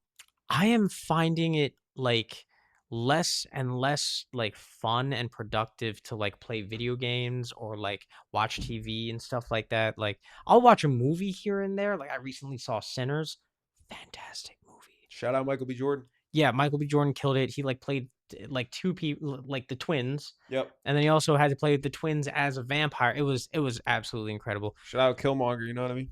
I am finding it like less and less like fun and productive to like play video games or like watch TV and stuff like that. Like I'll watch a movie here and there. Like I recently saw Sinners, fantastic movie. Shout out Michael B. Jordan. Yeah, Michael B. Jordan killed it. He like played like two people, like the twins, Yep. and then he also had to play the twins as a vampire. It was absolutely incredible. Shout out Killmonger. You know what I mean?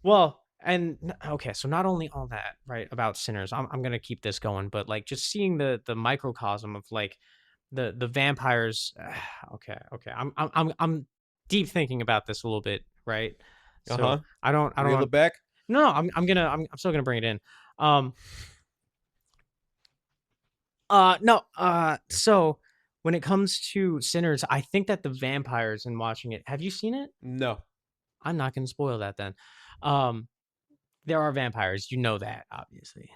Well, and okay, so not only all that, right, about Sinners, I'm gonna keep this going, but like just seeing the microcosm of like the vampires. Okay, I'm deep thinking about this a little bit, right? Uh So huh. I don't Reel want, it back. no, I'm still gonna bring it in. Um, no, so when it comes to Sinners, I think that the vampires in watching it, have you seen it? No, I'm not gonna spoil that then. Um, there are vampires, you know that, obviously.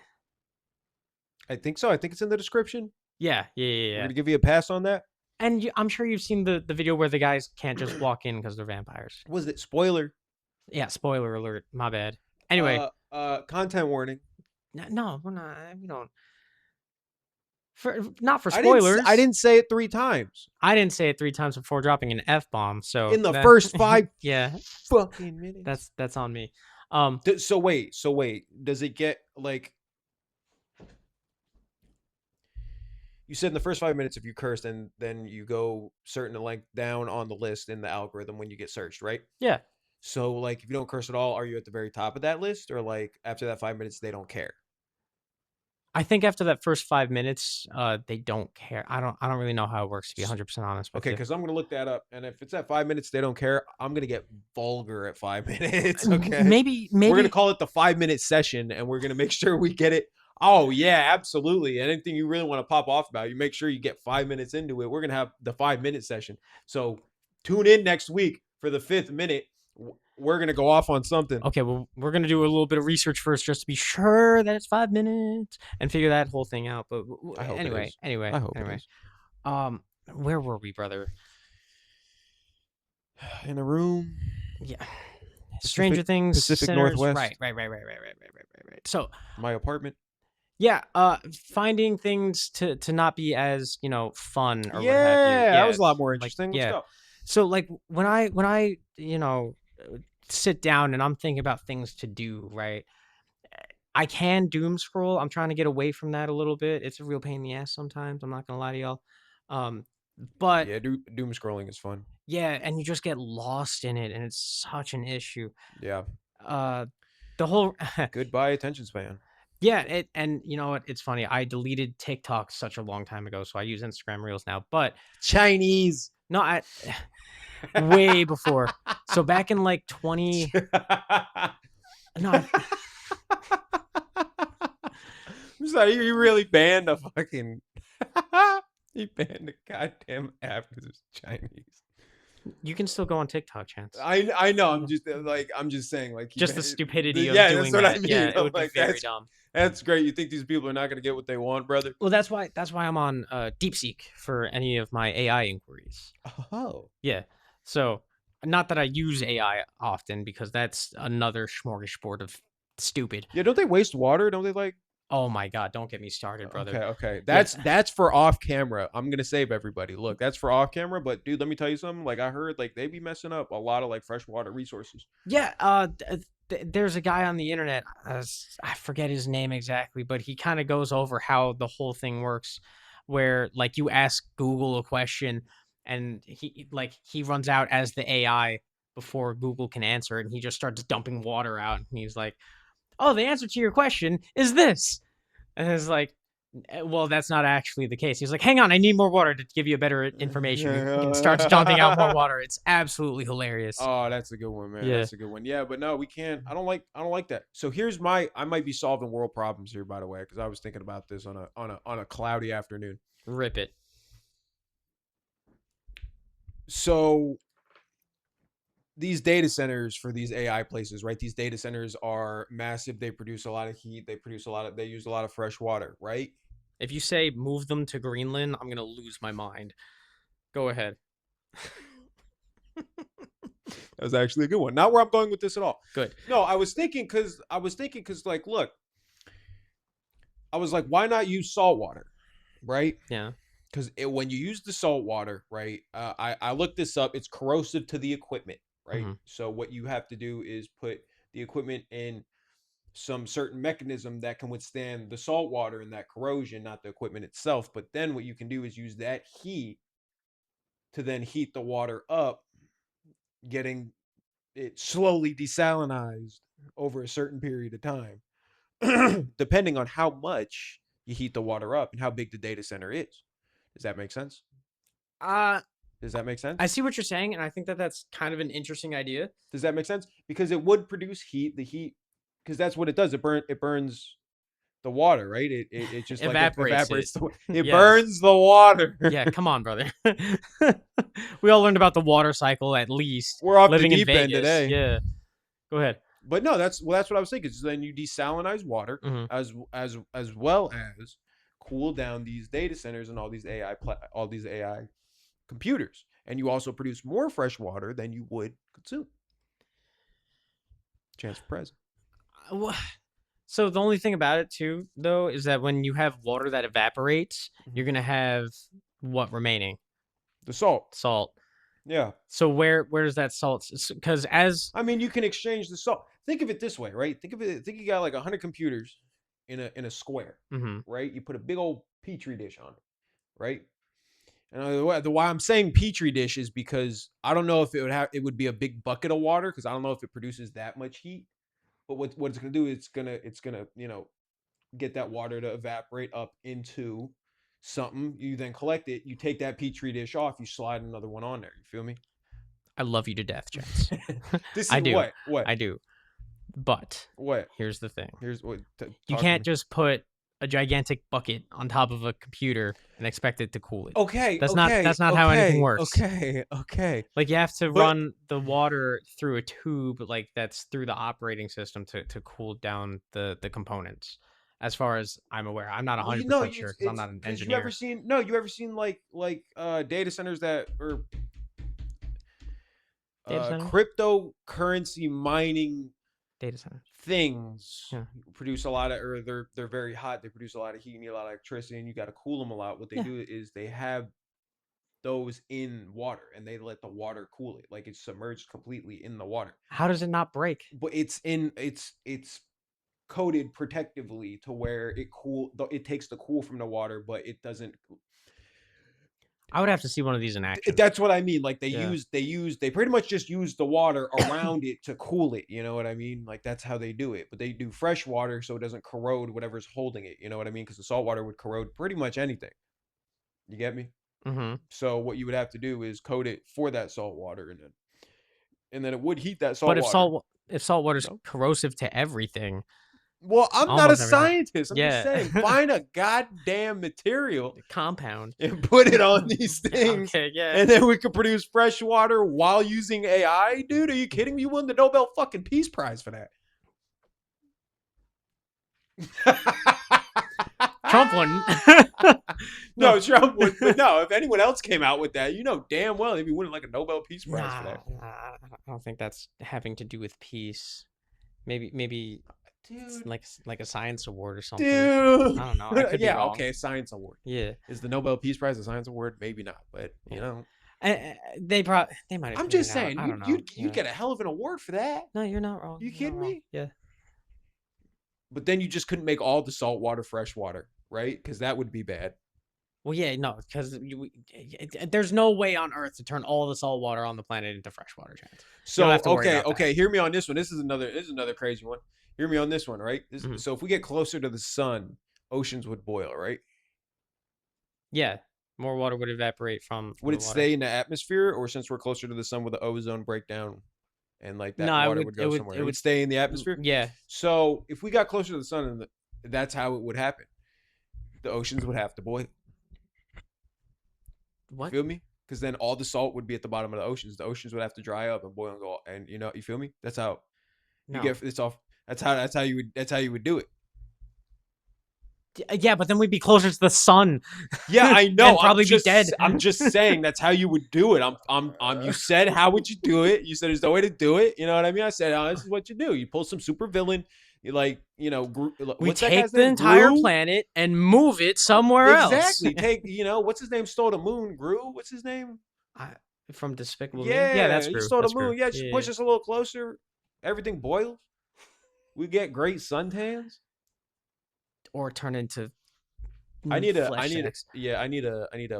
I think so. I think it's in the description. Yeah, yeah, yeah, We're yeah. gonna give you a pass on that. And I'm sure you've seen the video where the guys can't just walk in because they're vampires. Was it spoiler? Yeah, spoiler alert. My bad. Anyway, Content warning. no, we're not. We don't. Not for I didn't. spoilers. I didn't say it 3 times I didn't say it 3 times before dropping an F bomb. So in the first 5 yeah, fucking minutes. that's on me. So wait. Does it get like? You said in the first 5 minutes, if you curse, then you go certain length down on the list in the algorithm when you get searched, right? Yeah, So like, if you don't curse at all, are you at the very top of that list, or like after that 5 minutes, they don't care? I think after that first 5 minutes, they don't care. I don't really know how it works, to be 100% honest with Okay, you. because I'm gonna look that up, and if it's at 5 minutes, they don't care. I'm gonna get vulgar at 5 minutes. Okay, Maybe we're gonna call it the 5 minute session, and we're gonna make sure we get it. Oh yeah, absolutely. Anything you really want to pop off about, you make sure you get 5 minutes into it. We're gonna have the 5 minute session. So tune in next week for the 5th minute. We're gonna go off on something. Okay, well, we're gonna do a little bit of research first, just to be sure that it's 5 minutes and figure that whole thing out. But I hope it anyway, is. anyway, I hope it anyway. is. Where were we, brother? In a room. Yeah, Stranger Things, Pacific Sinners, Northwest. right. So My apartment. yeah, finding things to not be as fun or what have you. Yeah, that was a lot more like, interesting. yeah. Let's go. So like when I sit down and I'm thinking about things to do, right? I can doom scroll. I'm trying to get away from that a little bit. It's a real pain in the ass sometimes. I'm not gonna lie to y'all. But Yeah, doom scrolling is fun. yeah, and you just get lost in it, and it's such an issue. Yeah. The whole Goodbye attention span. yeah, and you know what? It's funny. I deleted TikTok such a long time ago, so I use Instagram Reels now. But Chinese. no, I way before. So back in like 20. No, I'm sorry, you really banned a fucking. You banned a goddamn app because it's Chinese. you can still go on TikTok, Chance. I know. I'm just saying, like, Just the stupidity of yeah, doing that's what that. I mean. Yeah, it I'm would like, be very that's dumb. That's great. You think these people are not gonna get what they want, brother? Well, that's why I'm on DeepSeek for any of my AI inquiries. Oh, Yeah. So, not that I use AI often because that's another smorgasbord of stupid. yeah. Don't they waste water? Don't they like? Oh my God, don't get me started, brother. Okay. That's for off camera. I'm gonna save everybody. Look, that's for off camera. But dude, let me tell you something. Like, I heard like they be messing up a lot of like freshwater resources. Yeah, there's a guy on the internet, I forget his name exactly, but he kind of goes over how the whole thing works, where like you ask Google a question and he runs out as the AI before Google can answer it, and he just starts dumping water out, and he's like, "Oh, the answer to your question is this," and it's like, well, that's not actually the case. He's like, "Hang on, I need more water to give you a better information," and starts dumping out more water. It's absolutely hilarious. Oh, that's a good one, man. Yeah. That's a good one. Yeah, but no, we can't. I don't like that. So here's I might be solving world problems here, by the way, because I was thinking about this on a cloudy afternoon. Rip it. So these data centers for these AI places, right? These data centers are massive. They produce a lot of heat. They use a lot of fresh water, right? If you say move them to Greenland, I'm gonna lose my mind. Go ahead. That was actually a good one. Not where I'm going with this at all. Good. No, I was thinking because like, look, I was like, why not use salt water, right? Yeah. Because when you use the salt water, right? I looked this up. It's corrosive to the equipment, right? Mhm. So what you have to do is put the equipment in some certain mechanism that can withstand the salt water and that corrosion, not the equipment itself. But then what you can do is use that heat to then heat the water up, getting it slowly desalinized over a certain period of time, depending on how much you heat the water up and how big the data center is. Does that make sense? Uh, Does that make sense? I see what you're saying, and I think that that's kind of an interesting idea. Does that make sense? Because it would produce heat. The heat, because that's what it does. It burns the water, right? It just like it Evaporates evaporates. It Yes. burns the water. Yeah, come on, brother. We all learned about the water cycle at least. We're off living the in deep end Vegas. today. Yeah. Go ahead. But no, that's what I was thinking. So then you desalinize water Mhm. as well as cool down these data centers and all these AI computers, and you also produce more fresh water than you would consume. Chance for president. So the only thing about it too, though, is that when you have water that evaporates, you're gonna have what remaining? The salt. Salt. Yeah. So where does that salt? Because as I mean, you can exchange the salt. Think of it this way, right? Think you got like 100 computers in a square, Mhm. right? You put a big old petri dish on it, right? And why I'm saying petri dish is because I don't know if it would be a big bucket of water, because I don't know if it produces that much heat. But what it's gonna do, it's gonna get that water to evaporate up into something. You then collect it. You take that petri dish off. You slide another one on there. You feel me? I love you to death, Chance. This I is do. what I do. But what. here's the thing. Here's what. You talk to can't me. just put a gigantic bucket on top of a computer and expect it to cool it. Okay. That's okay, not how anything works. Okay. Like you have to But- run the water through a tube, like that's through the operating system to cool down the components. As far as I'm aware, I'm not 100% sure because I'm not an engineer. You ever seen like data centers that are Data center? cryptocurrency mining Data centers. things Yeah. produce a lot of, or they're very hot. They produce a lot of heat, you need a lot of electricity, and you got to cool them a lot. What they Yeah. do is they have those in water, and they let the water cool it, like it's submerged completely in the water. How does it not break? But it's coated protectively to where it takes the cool from the water, but it doesn't. I would have to see one of these in action. That's what I mean. Like they Yeah. they pretty much just use the water around it to cool it. You know what I mean? Like that's how they do it. But they do fresh water so it doesn't corrode whatever's holding it. You know what I mean? Because the salt water would corrode pretty much anything. You get me? Mm-hmm. So what you would have to do is coat it for that salt water, and then it would heat that salt But water. if salt water's No. corrosive to everything, Well, I'm not a Almost everything. scientist. I'm just Yeah. saying, find a goddamn material the compound. and put it on these things, Okay, yeah. and then we could produce fresh water while using AI. Dude, are you kidding me? You won the Nobel fucking Peace Prize for that. Trump wouldn't. No, Trump would. But no, if anyone else came out with that, you know damn well they'd be winning like a Nobel Peace Prize for that. I don't think that's having to do with peace. Maybe it's Dude, like a science award or something. dude. I don't know. I could be Yeah, wrong. okay, science award. Yeah. Is the Nobel Peace Prize a science award? Maybe not, but you Yeah. know. They might have. I'm figured just it out. saying, I don't know. you'd Yeah. get a hell of an award for that. No, you're not wrong. You You're not kidding wrong. me? Yeah. But then you just couldn't make all the salt water fresh water, right? Because that would be bad. Well, yeah, no, because there's no way on Earth to turn all the salt water on the planet into fresh water, Chance. So have to worry okay, about that. okay, hear me on this one. This is another crazy one. Hear me on this one, right? Mhm. So if we get closer to the sun, oceans would boil, right? Yeah, more water would evaporate from Would the it water. stay in the atmosphere, or since we're closer to the sun, would the ozone break down and like that No, it water would- would it go would- somewhere? it It would would- stay in the atmosphere. Yeah. So if we got closer to the sun, and that's how it would happen. The oceans would have to boil. What? Feel me? because then all the salt would be at the bottom of the oceans. The oceans would have to dry up and boil and go. And you feel me? That's how you No. get it's off. That's how you would do it. Yeah, but then we'd be closer to the sun. Yeah, I know. And probably be dead. I'm just saying that's how you would do it. You said how would you do it? You said there's no way to do it. You know what I mean? I said this is what you do. You pull some super villain. You We take the entire planet and move it somewhere else. Exactly. Take what's his name? Stole the moon. Gru. What's his name? From Despicable Me. Yeah, That's he Gru. stole That's the moon. Gru. Yeah, just push us a little closer. Everything boils. We get great suntans. Or turn into. I need a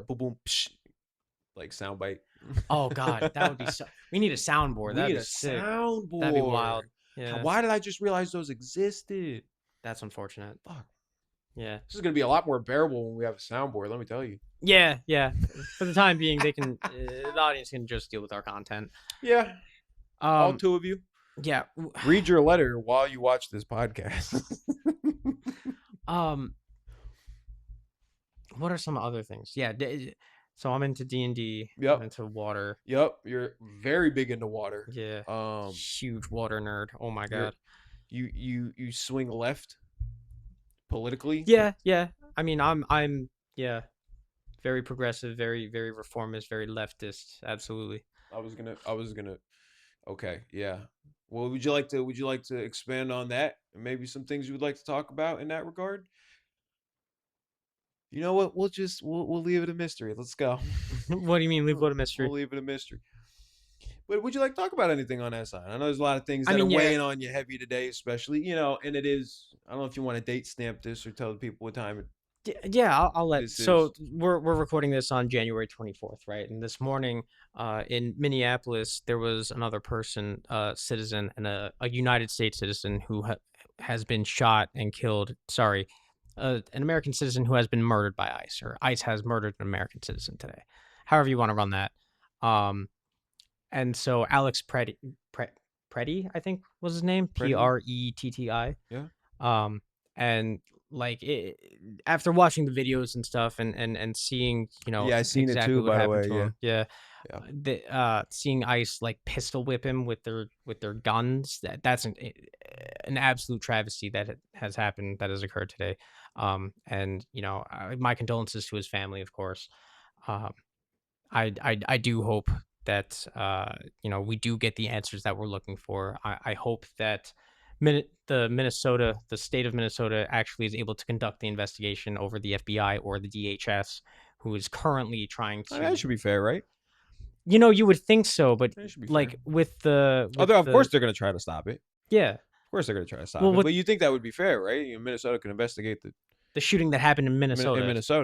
boom boom psh, like soundbite. Oh God, that would be so. We need a soundboard. That'd be sick. Soundboard. That'd be wild. Yeah. Why did I just realize those existed? That's unfortunate. Fuck. Yeah. This is gonna be a lot more bearable when we have a soundboard. Let me tell you. Yeah. For the time being, they can. The audience can just deal with our content. Yeah. All two of you. Yeah. Read your letter while you watch this podcast. What are some other things? Yeah. So I'm into D&D. Yep. I'm into water. Yep. You're very big into water. Yeah. Huge water nerd. Oh my God. You swing left politically. Yeah. I mean, I'm very progressive, very very reformist, very leftist. Absolutely. I was gonna. Okay. Yeah. Well, would you like to expand on that? And maybe some things you would like to talk about in that regard? You know what? We'll leave it a mystery. Let's go. What do you mean leave it a mystery? We'll leave it a mystery. But would you like to talk about anything on that side? I know there's a lot of things that are weighing on you heavy today, especially, and it is. I don't know if you want to date stamp this or tell the people what time Yeah, I'll let. So is. we're recording this on January 24th, right? And this morning, in Minneapolis, there was another person, citizen, and a United States citizen who has been shot and killed. Sorry, an American citizen who has been murdered by ICE, or ICE has murdered an American citizen today. However you want to run that. And so Alex Pretti, I think was his name, Pretti. Yeah. And like after watching the videos and stuff and seeing, I seen exactly it too, what by the happened way. to him. Seeing ICE like pistol whip him with their guns, that's an absolute travesty that has happened, that has occurred today. And my condolences to his family, of course. I do hope that we do get the answers that we're looking for. I hope that the state of Minnesota actually is able to conduct the investigation over the FBI or the DHS, who is currently trying to. That should be fair, right? You would think so, but like fair. with the. Of course they're going to try to stop it. Yeah. Of course they're going to try to stop it. But you think that would be fair, right? Minnesota can investigate the shooting that happened in Minnesota.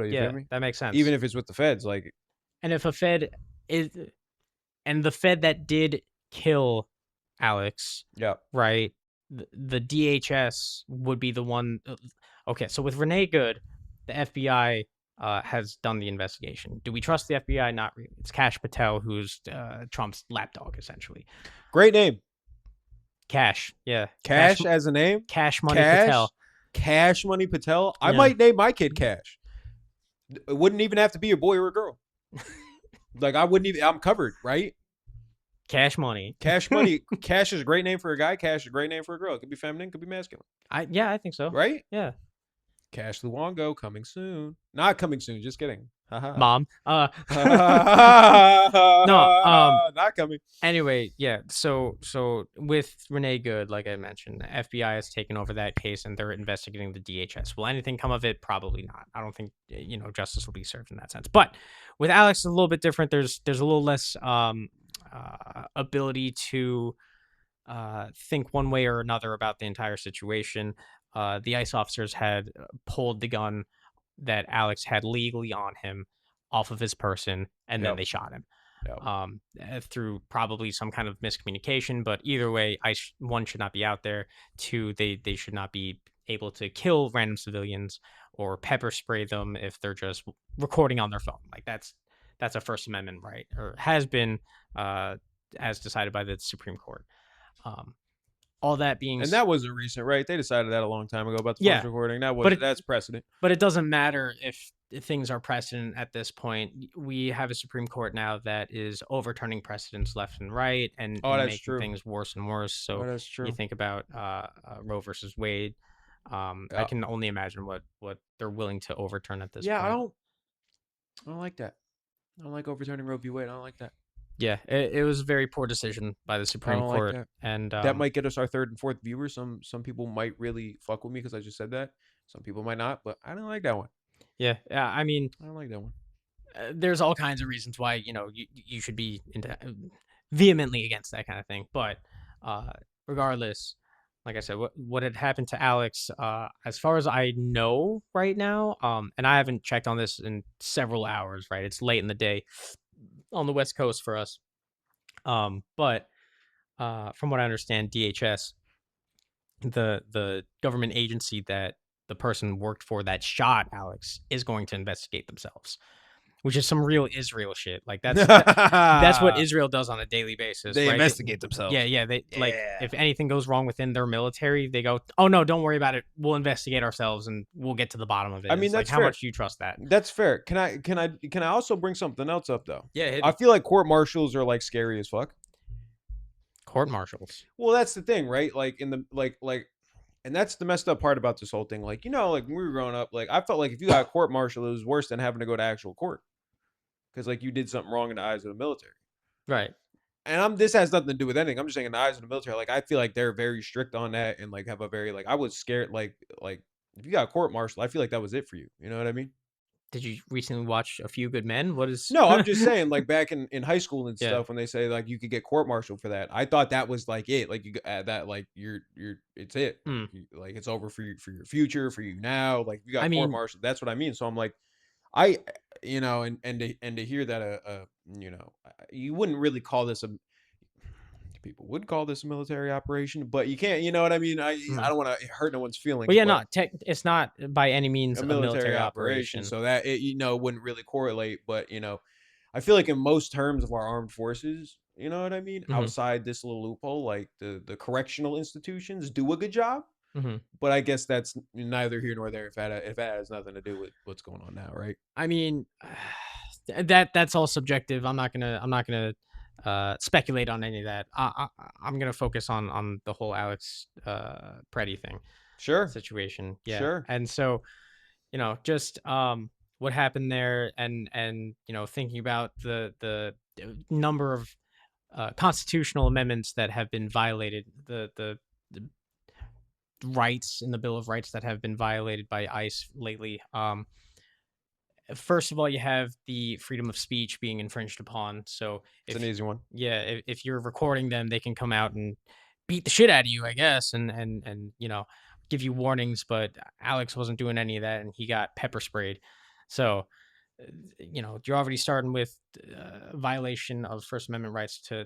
You feel me? That makes sense. Even if it's with the feds, like. And if a Fed is, and the Fed that did kill Alex, right? The DHS would be the one. Okay, so with Renee Good, the FBI has done the investigation. Do we trust the FBI? Not really. It's Kash Patel, who's Trump's lapdog, essentially. Great name. Cash, yeah. Cash as a name? Cash Money Patel. Cash Money Patel? Yeah. I might name my kid Cash. It wouldn't even have to be a boy or a girl. Like, I'm covered, right? Cash Money. Cash Money. Cash is a great name for a guy. Cash is a great name for a girl. It could be feminine, could be masculine. I think so. Right? Yeah. Cash Luongo coming soon. Not coming soon, just kidding. Mom. No, not coming. Anyway, yeah. So with Renee Good, like I mentioned, the FBI has taken over that case and they're investigating the DHS. Will anything come of it? Probably not. I don't think justice will be served in that sense. But with Alex, it's a little bit different. There's a little less ability to think one way or another about the entire situation. The ICE officers had pulled the gun that Alex had legally on him off of his person, and then they shot him. Through probably some kind of miscommunication. But either way, ICE, one, should not be out there. Two, they should not be able to kill random civilians or pepper spray them if they're just recording on their phone. Like that's a First Amendment right, or has been, as decided by the Supreme Court. All that being, and that wasn't recent, right? They decided that a long time ago about the phone recording. That's precedent. But it doesn't matter if things are precedent at this point. We have a Supreme Court now that is overturning precedents left and right and Oh, that's making true. things worse and worse. Oh, So that's you true. think about Roe versus Wade. I Yeah. can only imagine what they're willing to overturn at this Yeah, point. I don't like that. I don't like overturning Roe v. Wade. I don't like that. Yeah, it was a very poor decision by the I Supreme don't like Court, that. and That might get us our third and fourth viewers. Some people might really fuck with me because I just said that. Some people might not, but I don't like that one. yeah, I mean, I don't like that one. there's all kinds of reasons why you should be vehemently against that kind of thing. But regardless, like I said, what had happened to Alex, as far as I know right now, and I haven't checked on this in several hours. Right, it's late in the day on the West Coast for us. But from what I understand, DHS, the government agency that the person worked for that shot Alex, is going to investigate themselves, which is some real Israel shit. Like that's what Israel does on a daily basis, They right? investigate Yeah, themselves. yeah. They like Yeah. if anything goes wrong within their military, they go, "Oh no, don't worry about it. We'll investigate ourselves and we'll get to the bottom of it." I mean, It's like, that's how fair. much do you trust that? That's fair. Can I also bring something else up though? Yeah, hit I me. feel like court martials are like scary as fuck. Court martials. Well, that's the thing, right? Like in the and that's the messed up part about this whole thing. Like, like when we were growing up, like I felt like if you got court martial, it was worse than having to go to actual court. Because like you did something wrong in the eyes of the military. Right. And this has nothing to do with anything. I'm just saying in the eyes of the military, like I feel like they're very strict on that and like have a very I was scared like if you got court martial, I feel like that was it for you. You know what I mean? Did you recently watch A Few Good Men? What is? No, I'm just saying, like back in high school and Yeah. stuff, when they say like you could get court martial for that, I thought that was like it, like that, like it's it, Hmm. like it's over for you, for your future, for you now. Like you I got court mean, martial, that's what I mean. So I'm like, I, and to hear that, you wouldn't really call this a, people would call this a military operation, but you can't, you know what I mean? I don't want to hurt no one's feelings, well, yeah, but no, it's not by any means a a military military operation, operation. so that it wouldn't really correlate. But I feel like in most terms of our armed forces, you know what I mean, Hmm. outside this little loophole, like the correctional institutions do a good job. Hmm. But I guess that's neither here nor there if that has nothing to do with what's going on now, right? I mean, that's all subjective. I'm not gonna speculate on any of that. I'm gonna focus on the whole Alex Preddy thing Sure, situation. Yeah, sure. and so just what happened there, and thinking about the number of constitutional amendments that have been violated, the rights in the Bill of Rights that have been violated by ICE lately. First of all, you have the freedom of speech being infringed upon. So It's if an easy one. yeah, if you're recording them, they can come out and beat the shit out of you, I guess, and give you warnings. But Alex wasn't doing any of that, and he got pepper sprayed. So you're already starting with violation of First Amendment rights to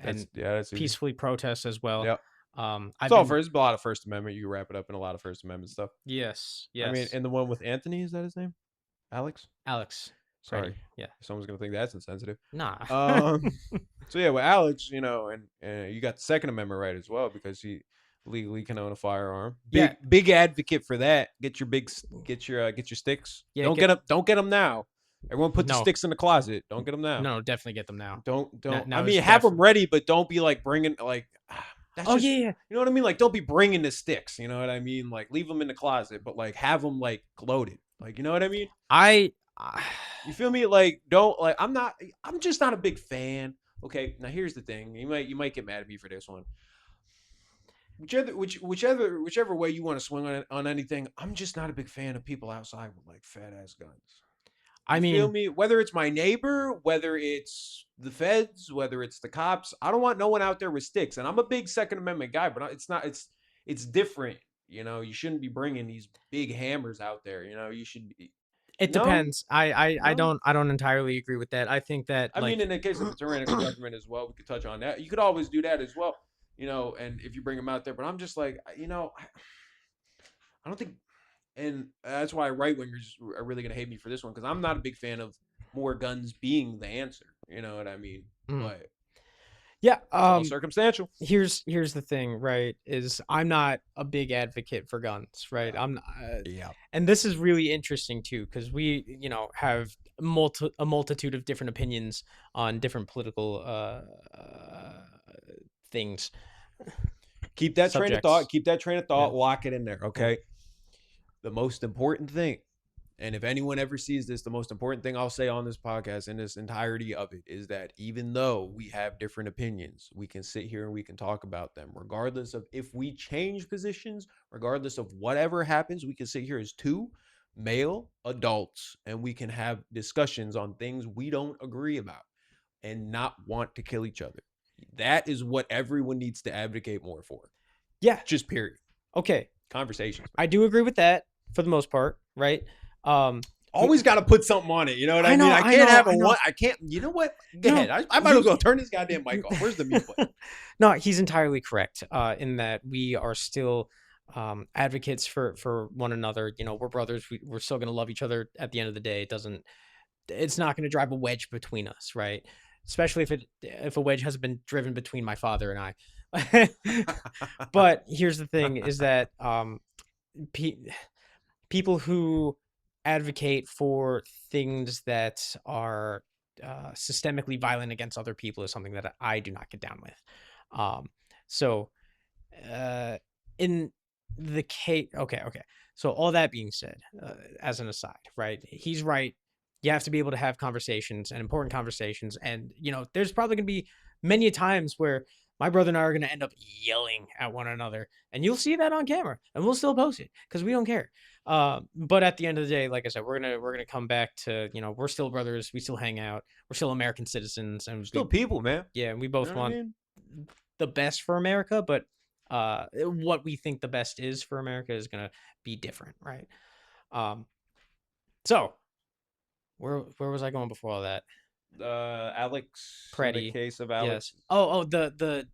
That's easy. peacefully protest as well. Yep. I've It's all been first. A lot of First Amendment. You wrap it up in a lot of First Amendment stuff. yes, I mean, yes, and the one with Anthony, is that his name? Alex? Alex. Sorry. Preddy, yeah, Someone's gonna think that's insensitive. nah. Um, so yeah, with Alex, and you got the Second Amendment right as well because he legally can own a firearm. Yeah. Big advocate for that. Get your sticks. Yeah, Don't get them now. Everyone put the No. sticks in the closet. Don't get them now. No, definitely get them now. Don't. now I is mean, have them defi- ready, but don't be like bringing like. That's Oh just, yeah, yeah. you know what I mean? Like, don't be bringing the sticks. You know what I mean? Like, leave them in the closet, but like have them like loaded. Like, you know what I mean? I You feel me? Like, don't like. I'm just not a big fan. Okay, now here's the thing. You might get mad at me for this one. Whichever way you want to swing on anything, I'm just not a big fan of people outside with like fat ass guns. I You feel mean, me? Whether it's my neighbor, whether it's the feds, whether it's the cops, I don't want no one out there with sticks. And I'm a big Second Amendment guy, but it's not. It's different. You shouldn't be bringing these big hammers out there. You should be. it No, depends. I no. don't entirely agree with that. I think that I mean, like in the case of a tyrannical government as well, we could touch on that. You could always do that as well. And if you bring them out there, but I'm just like, I don't think, and that's why right wingers are really gonna hate me for this one because I'm not a big fan of more guns being the answer. You know what I mean? Mm. But Yeah. It's all circumstantial. Here's the thing, right? Is I'm not a big advocate for guns, right? I'm not, Yeah. and this is really interesting too, because we, have a multitude of different opinions on different political things. Keep that train of thought. Subjects. Keep that train of thought. Yeah. Lock it in there. Okay. The most important thing, and if anyone ever sees this, the most important thing I'll say on this podcast in this entirety of it is that even though we have different opinions, we can sit here and we can talk about them, regardless of if we change positions, regardless of whatever happens. We can sit here as two male adults and we can have discussions on things we don't agree about and not want to kill each other. That is what everyone needs to advocate more for. Yeah. Just period. Okay. Conversations. I do agree with that for the most part, right? Always got to put something on it. You know what I mean? know, I I can't know, have I a know. one. I can't. You know what? Go No, ahead. I might as well turn this goddamn mic off. Where's the mute button? No, he's entirely correct in that we are still advocates for one another. We're brothers. We're still going to love each other at the end of the day. It's not going to drive a wedge between us, right? Especially if a wedge hasn't been driven between my father and I. But here's the thing: is that people who advocate for things that are systemically violent against other people is something that I do not get down with. So, in the case, okay. So all that being said, as an aside, right? He's right. You have to be able to have conversations and important conversations, and there's probably going to be many times where my brother and I are going to end up yelling at one another, and you'll see that on camera, and we'll still post it because we don't care. But at the end of the day, like I said, we're gonna come back to we're still brothers, we still hang out, we're still American citizens, and Still people, man. yeah, and we both You know what I want mean? the best for America, but what we think the best is for America is gonna be different, right? So where was I going before all that? Alex. In Preddy. the case of Alex. Yes. Oh, the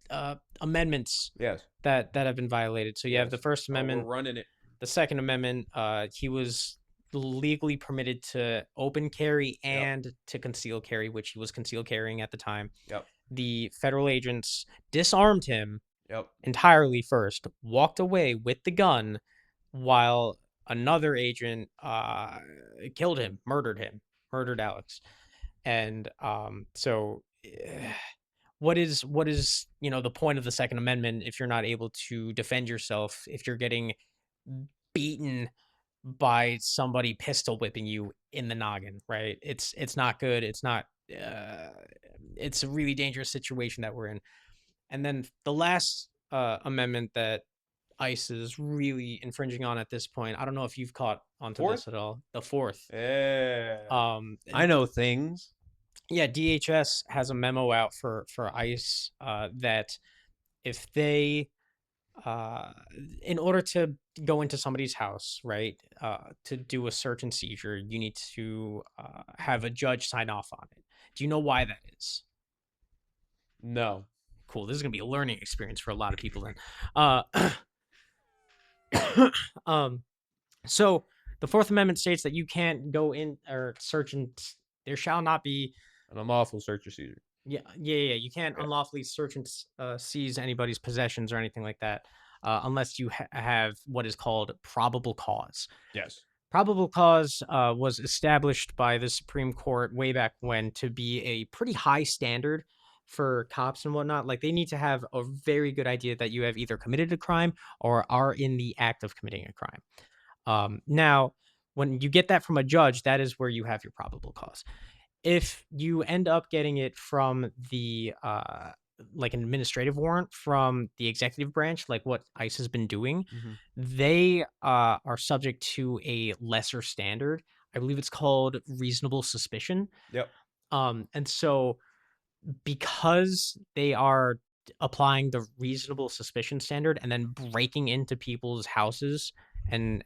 amendments Yes. that have been violated. So you have the Yes. First Amendment. We're running it. The Second Amendment, he was legally permitted to open carry and to conceal carry, which he was concealed carrying at the time. Yep. The federal agents disarmed him Yep. entirely first, walked away with the gun, while another agent killed him, murdered Alex. And so what is the point of the Second Amendment if you're not able to defend yourself, if you're getting beaten by somebody pistol whipping you in the noggin, right? It's not good. It's not it's a really dangerous situation that we're in. And then the last amendment that ICE is really infringing on at this point, I don't know if you've caught onto Fourth? this at all. The fourth. Yeah. I know things. Yeah, DHS has a memo out for ICE that if they in order to go into somebody's house, right, to do a search and seizure, you need to have a judge sign off on it. Do you know why that is? No. Cool. This is gonna be a learning experience for a lot of people then. So the Fourth Amendment states that you can't go in or search and there shall not be An unlawful search or seizure. Yeah. You can't unlawfully search and seize anybody's possessions or anything like that, unless you have what is called probable cause. Yes. Probable cause was established by the Supreme Court way back when to be a pretty high standard for cops and whatnot. Like they need to have a very good idea that you have either committed a crime or are in the act of committing a crime. Now, when you get that from a judge, that is where you have your probable cause. If you end up getting it from the like an administrative warrant from the executive branch, like what ICE has been doing, they are subject to a lesser standard. I believe it's called reasonable suspicion. Yep. And so because they are applying the reasonable suspicion standard and then breaking into people's houses and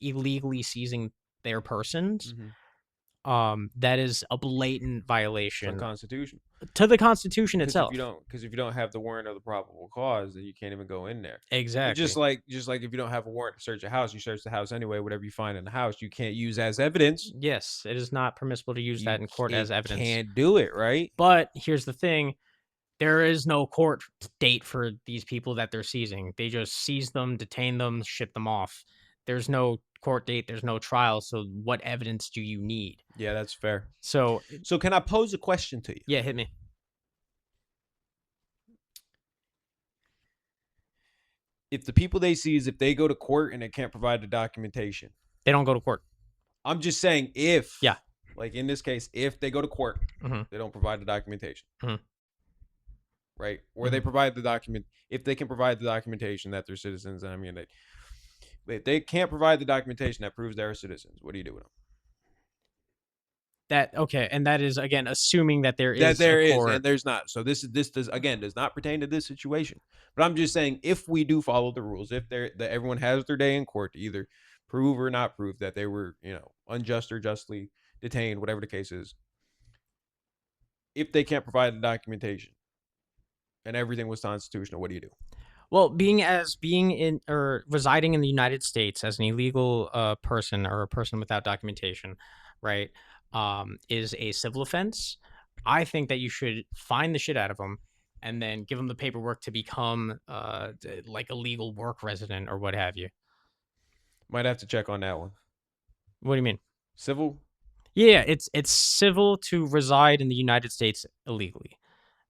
illegally seizing their persons, that is a blatant violation Constitution. to the Constitution itself. Because if you don't have the warrant of the probable cause, then you can't even go in there. Exactly. Just like if you don't have a warrant to search a house, you search the house anyway. Whatever you find in the house, you can't use as evidence. Yes, it is not permissible to use that in court as evidence. Can't do it, right? But here's the thing: There is no court date for these people that they're seizing. They just seize them, detain them, ship them off. There's no court date. There's no trial. So what evidence do you need? Yeah, that's fair. So So can I pose a question to you? yeah, hit me. If the people they seize, if they go to court and they can't provide the documentation, They don't go to court. I'm just saying if, Yeah. like in this case, if they go to court, Mhm. they don't provide the documentation, Mhm. right? Or they provide the document, if they can provide the documentation that they're citizens, I mean, if they can't provide the documentation that proves they're citizens, what do you do with them? Okay, and that is again assuming that there That is there a is, court. and there's not. So this does not pertain to this situation. But I'm just saying, if we do follow the rules, if that everyone has their day in court to either prove or not prove that they were, unjust or justly detained, whatever the case is, if they can't provide the documentation and everything was constitutional, what do you do? Well, being in or residing in the United States as an illegal person or a person without documentation, right, is a civil offense. I think that you should fine the shit out of them and then give them the paperwork to become like a legal work resident or what have you. Might have to check on that one. What do you mean? Civil? Yeah, it's civil to reside in the United States illegally,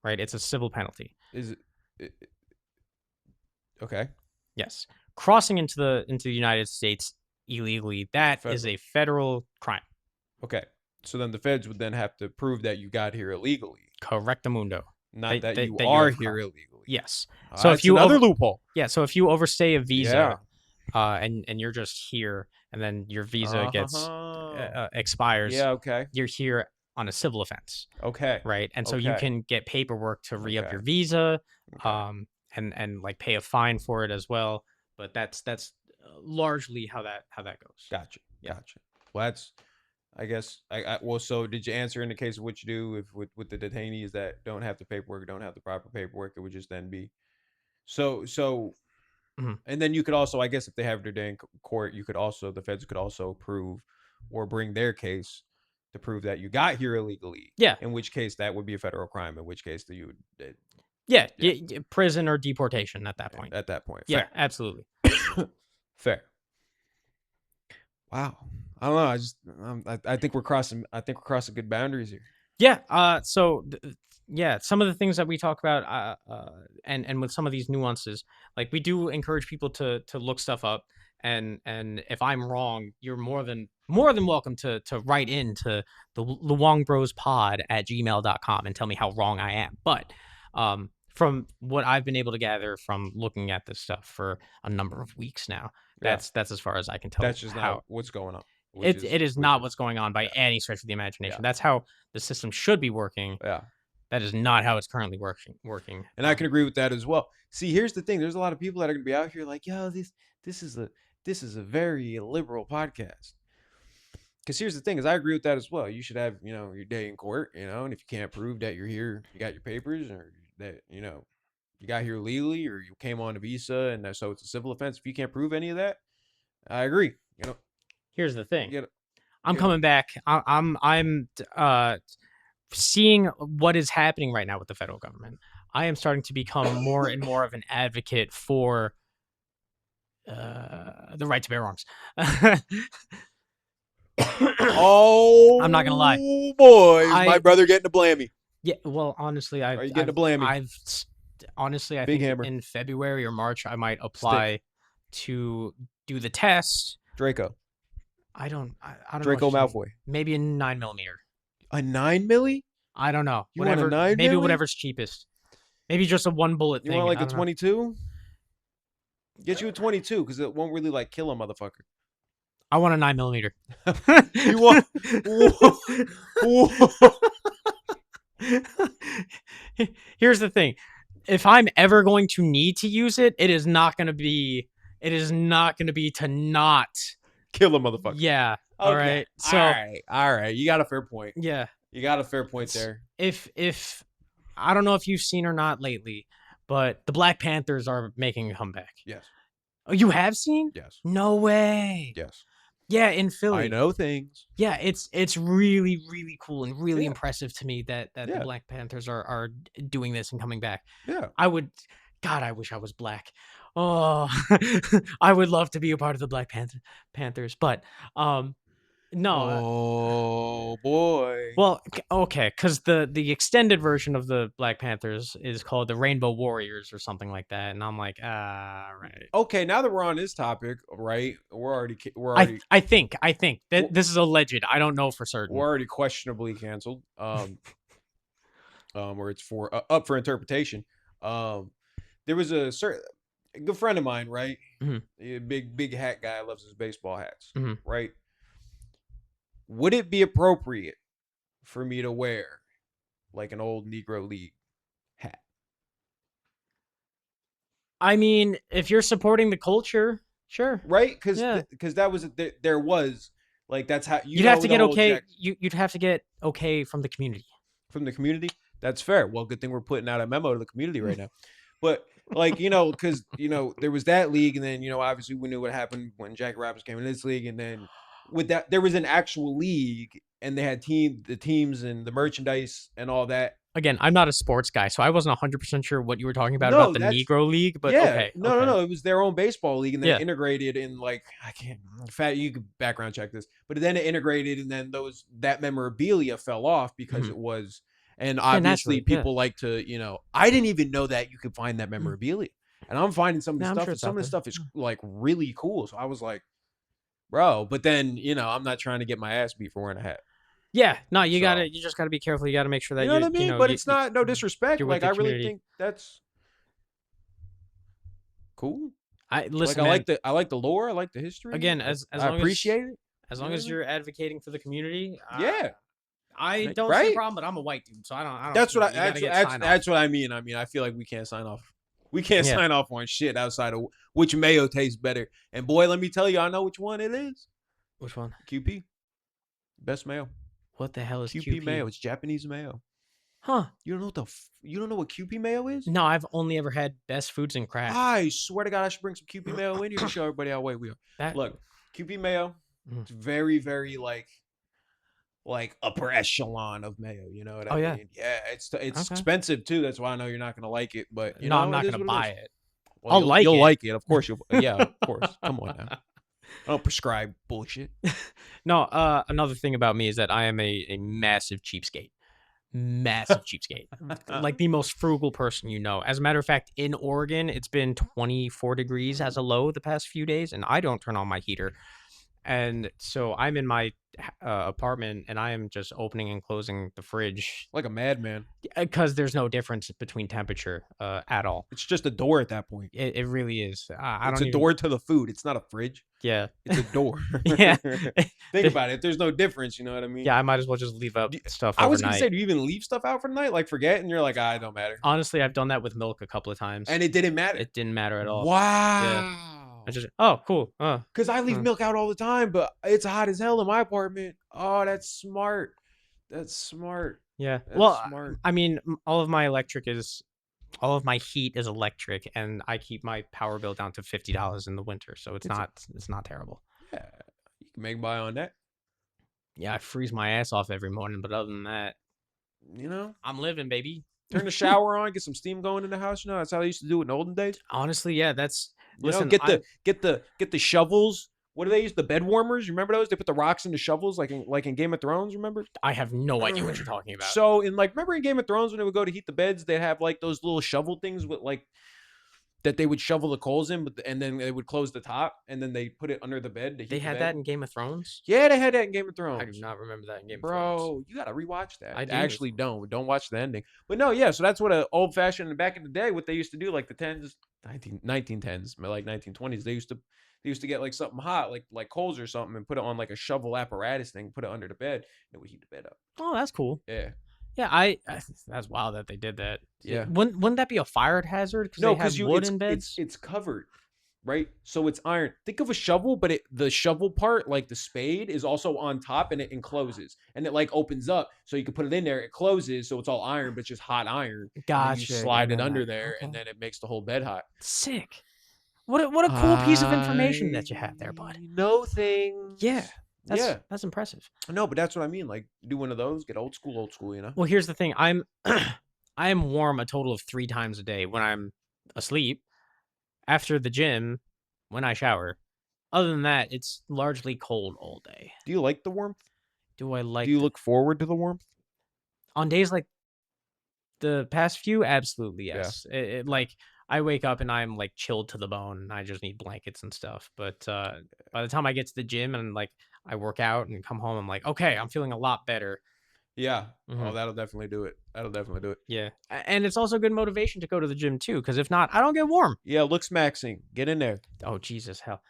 right? It's a civil penalty. Is it okay? Yes. Crossing into the United States illegally, that is Federal. a federal crime. Okay. So then the feds would then have to prove that you got here illegally, Correctamundo. not that you that are have here crime. illegally. Yes. So if you another loophole. Yeah, so if you overstay a visa, Yeah. and you're just here, and then your visa gets Uh-huh. expires, Yeah, okay. you're here on a civil offense, Okay. right? And so you Okay. can get paperwork to re-up Okay. your visa, Okay. and like pay a fine for it as well. But that's largely how that goes. Gotcha. Yeah. Gotcha. Well, that's I guess well, so did you answer in the case of what you do if with the detainees that don't have the paperwork, don't have the proper paperwork, it would just then be so Mhm. and then you could also, I guess if they have their day in court, the feds could also prove or bring their case to prove that you got here illegally. Yeah. In which case that would be a federal crime, in which case that you would Yeah, Yeah. prison or deportation at that point. at that point. Yeah, Fair. absolutely. Fair. Wow. I don't know. I think we're crossing good boundaries here. Yeah. Yeah, some of the things that we talk about, and with some of these nuances, like we do encourage people to look stuff up, and if I'm wrong, you're more than welcome to write into the Luongbros pod at gmail.com and tell me how wrong I am. But from what I've been able to gather from looking at this stuff for a number of weeks now, Yeah. that's as far as I can tell. That's just how not what's going on. it is not what's going on by any stretch of the imagination. Yeah. That's how the system should be working. Yeah. That is not how it's currently working. And I can agree with that as well. See, here's the thing. There's a lot of people that are going to be out here like, yo, this is a very liberal podcast. Because here's the thing, is I agree with that as well. You should have, your day in court, and if you can't prove that you're here, you got your papers, or that, you got here legally, or you came on a visa, and so it's a civil offense. If you can't prove any of that, I agree. Here's the thing. Get, I'm coming back. I'm seeing what is happening right now with the federal government. I am starting to become more and more of an advocate for the right to bear arms. oh, I'm not gonna lie. Boy, is my brother getting to blame me. Yeah, well, honestly, Are you getting to blame me? Honestly, I Big think hammer. in February or March I might apply to do the test. Draco. I don't Draco know. Malfoy. Maybe a 9mm. A 9 milli? I don't know. You want a 9 maybe milli? whatever's cheapest. Maybe just a one bullet You thing. want like I a don't know. 22? Get you a 22 because it won't really like kill a motherfucker. I want a 9mm. You want? Here's the thing. If I'm ever going to need to use it, it is not going to be to not kill a motherfucker. Yeah. Okay. All right. So all right. You got a fair point. Yeah. You got a fair point there. If I don't know if you've seen or not lately, but the Black Panthers are making a comeback. Yes. Oh, you have seen? Yes. No way. Yes. Yeah, in I Philly. know things. Yeah, it's really, really cool and really Yeah. impressive to me that the Yeah. Black Panthers are doing this and coming back. Yeah. I would God, I wish I was black. Oh, I would love to be a part of the Black Panthers, but, no, Oh boy. well, okay, because the extended version of the Black Panthers is called the Rainbow Warriors or something like that, and I'm like, "Ah, right." Okay, now that we're on this topic, right? I think We're, that this is alleged. I don't know for certain. we're already questionably canceled. Where it's for up for interpretation. Um, there was a good friend of mine, right? Mhm, A big hat guy, loves his baseball hats, mhm. right? Would it be appropriate for me to wear like an old Negro League hat? I mean, if you're supporting the culture, sure. Right? Because Yeah. that was there was like that's how You'd have to the get whole okay Jack you'd have to get okay from the community. from the community. That's fair. Well, good thing we're putting out a memo to the community right now. But like because there was that league, and then obviously we knew what happened when Jack Rabbits came in this league, and then with that there was an actual league, and they had the teams and the merchandise and all that. Again, I'm not a sports guy, so I wasn't 100% sure what you were talking about No, the that's Negro League, but yeah. okay, No, no, okay. no. It was their own baseball league, and then it Yeah. integrated in like I can't. Fat, you could background check this, but then it integrated, and then that memorabilia fell off because Mhm. it was, and Yeah, obviously naturally, yeah. people like to, I didn't even know that you could find that Mm. memorabilia, and I'm finding some of the Yeah, I'm stuff, sure and it's some out of the there. stuff is Yeah. like really cool. So I was like, bro, but then I'm not trying to get my ass beat for wearing a hat. Yeah, no, So you just gotta be careful, you gotta make sure you that know what I you mean? know, But it's not no disrespect. you're with Like the I really community. think that's cool. Like Listen, man, I like the lore, I like the history. again, as I long as appreciate it. as You long know what I as mean? you're advocating for the community, Yeah, I don't see a right? problem, but I'm a white dude, so I don't That's you what know, you gotta get sign off. that's what I mean. I mean, I feel like we can't sign off. We can't Yeah. sign off on shit outside of which mayo tastes better. And boy, let me tell you, I know which one it is. Which one? QP, best mayo. What the hell is QP QP? mayo. It's Japanese mayo. Huh. You don't know you don't know what QP mayo is? No, I've only ever had Best Foods and Craft. I swear to God, I should bring some QP mayo in here to show everybody how white we are. That Look, QP mayo. Mm. It's very, very like upper echelon of mayo. You know what Oh, I yeah. mean? Yeah, it's Okay. expensive too. That's why I know you're not gonna like it. But No, I'm it not is gonna what it buy is. it. Well, I'll like you'll it. like it, of course. Yeah, of course. Come on now. I don't prescribe bullshit. No, another thing about me is that I am a massive cheapskate. Massive cheapskate. Like the most frugal person you know. As a matter of fact, in Oregon, it's been 24 degrees as a low the past few days, and I don't turn on my heater. And so I'm in my apartment, and I am just opening and closing the fridge Like a madman. because there's no difference between temperature at all. It's just a door at that point. It really is. I It's don't a even. door to the food. It's not a fridge. Yeah. It's a door. Yeah. Think about it. There's no difference. You know what I mean? Yeah, I might as well just leave up Do- stuff I was gonna overnight. say, do you even leave stuff out for the night? Like forget, and you're like, it don't matter. Honestly, I've done that with milk a couple of times. And it didn't matter. It didn't matter at all. Wow. I just oh cool. Because I leave milk out all the time, but it's hot as hell in my apartment. Oh, that's smart. That's smart. Yeah. That's Well, smart. I mean, all of my heat is electric, and I keep my power bill down to $50 in the winter, so it's not terrible. Yeah, you can make buy on that. Yeah, I freeze my ass off every morning, but other than that, I'm living, baby. Turn the shower on, get some steam going in the house. That's how they used to do it in the olden days. Honestly, yeah, that's listen. Get the shovels. What do they use? The bed warmers. You remember those? They put the rocks into shovels, like in Game of Thrones. Remember? I have no idea what you're talking about. So remember in Game of Thrones when they would go to heat the beds, they'd have like those little shovel things with like that they would shovel the coals in, and then they would close the top, and then they put it under the bed to heat. They had that in Game of Thrones. Yeah, they had that in Game of Thrones. I do not remember that in Game of Thrones. Bro, you gotta rewatch that. I do. Actually don't watch the ending. But no, yeah. So that's what an old fashioned back in the day. What they used to do, like the 1910s, like 1920s. They used to get like something hot, like coals or something, and put it on like a shovel apparatus thing, put it under the bed, and it would heat the bed up. Oh, that's cool. Yeah. Yeah, that's wild that they did that. Yeah. Wouldn't that be a fire hazard? No, because wood in beds. it's covered, right? So it's iron. Think of a shovel, but the shovel part, like the spade, is also on top, and it encloses, and it like opens up, so you can put it in there. It closes, so it's all iron, but it's just hot iron. And then you Gotcha. slide it Yeah, under there, okay. and then it makes the whole bed hot. Sick. What a cool piece of information that you have there, bud. Know things. Yeah. Yeah. That's impressive. No, but that's what I mean. Like, do one of those, get old school, you know? Well, here's the thing. I am warm a total of 3 times a day when I'm asleep, after the gym, when I shower. Other than that, it's largely cold all day. Do you like the warmth? Do I like Do you look forward to the warmth? on days like the past few? Absolutely, Yeah. yes. Like, I wake up and I'm, like, chilled to the bone, and I just need blankets and stuff, but, by the time I get to the gym and, like, I work out and come home, I'm like, "Okay, I'm feeling a lot better." Yeah. Oh, Mhm. that'll definitely do it. That'll definitely do it. Yeah, and it's also good motivation to go to the gym too, because if not, I don't get warm. Yeah, looks maxing. Get in there. Oh, Jesus, hell.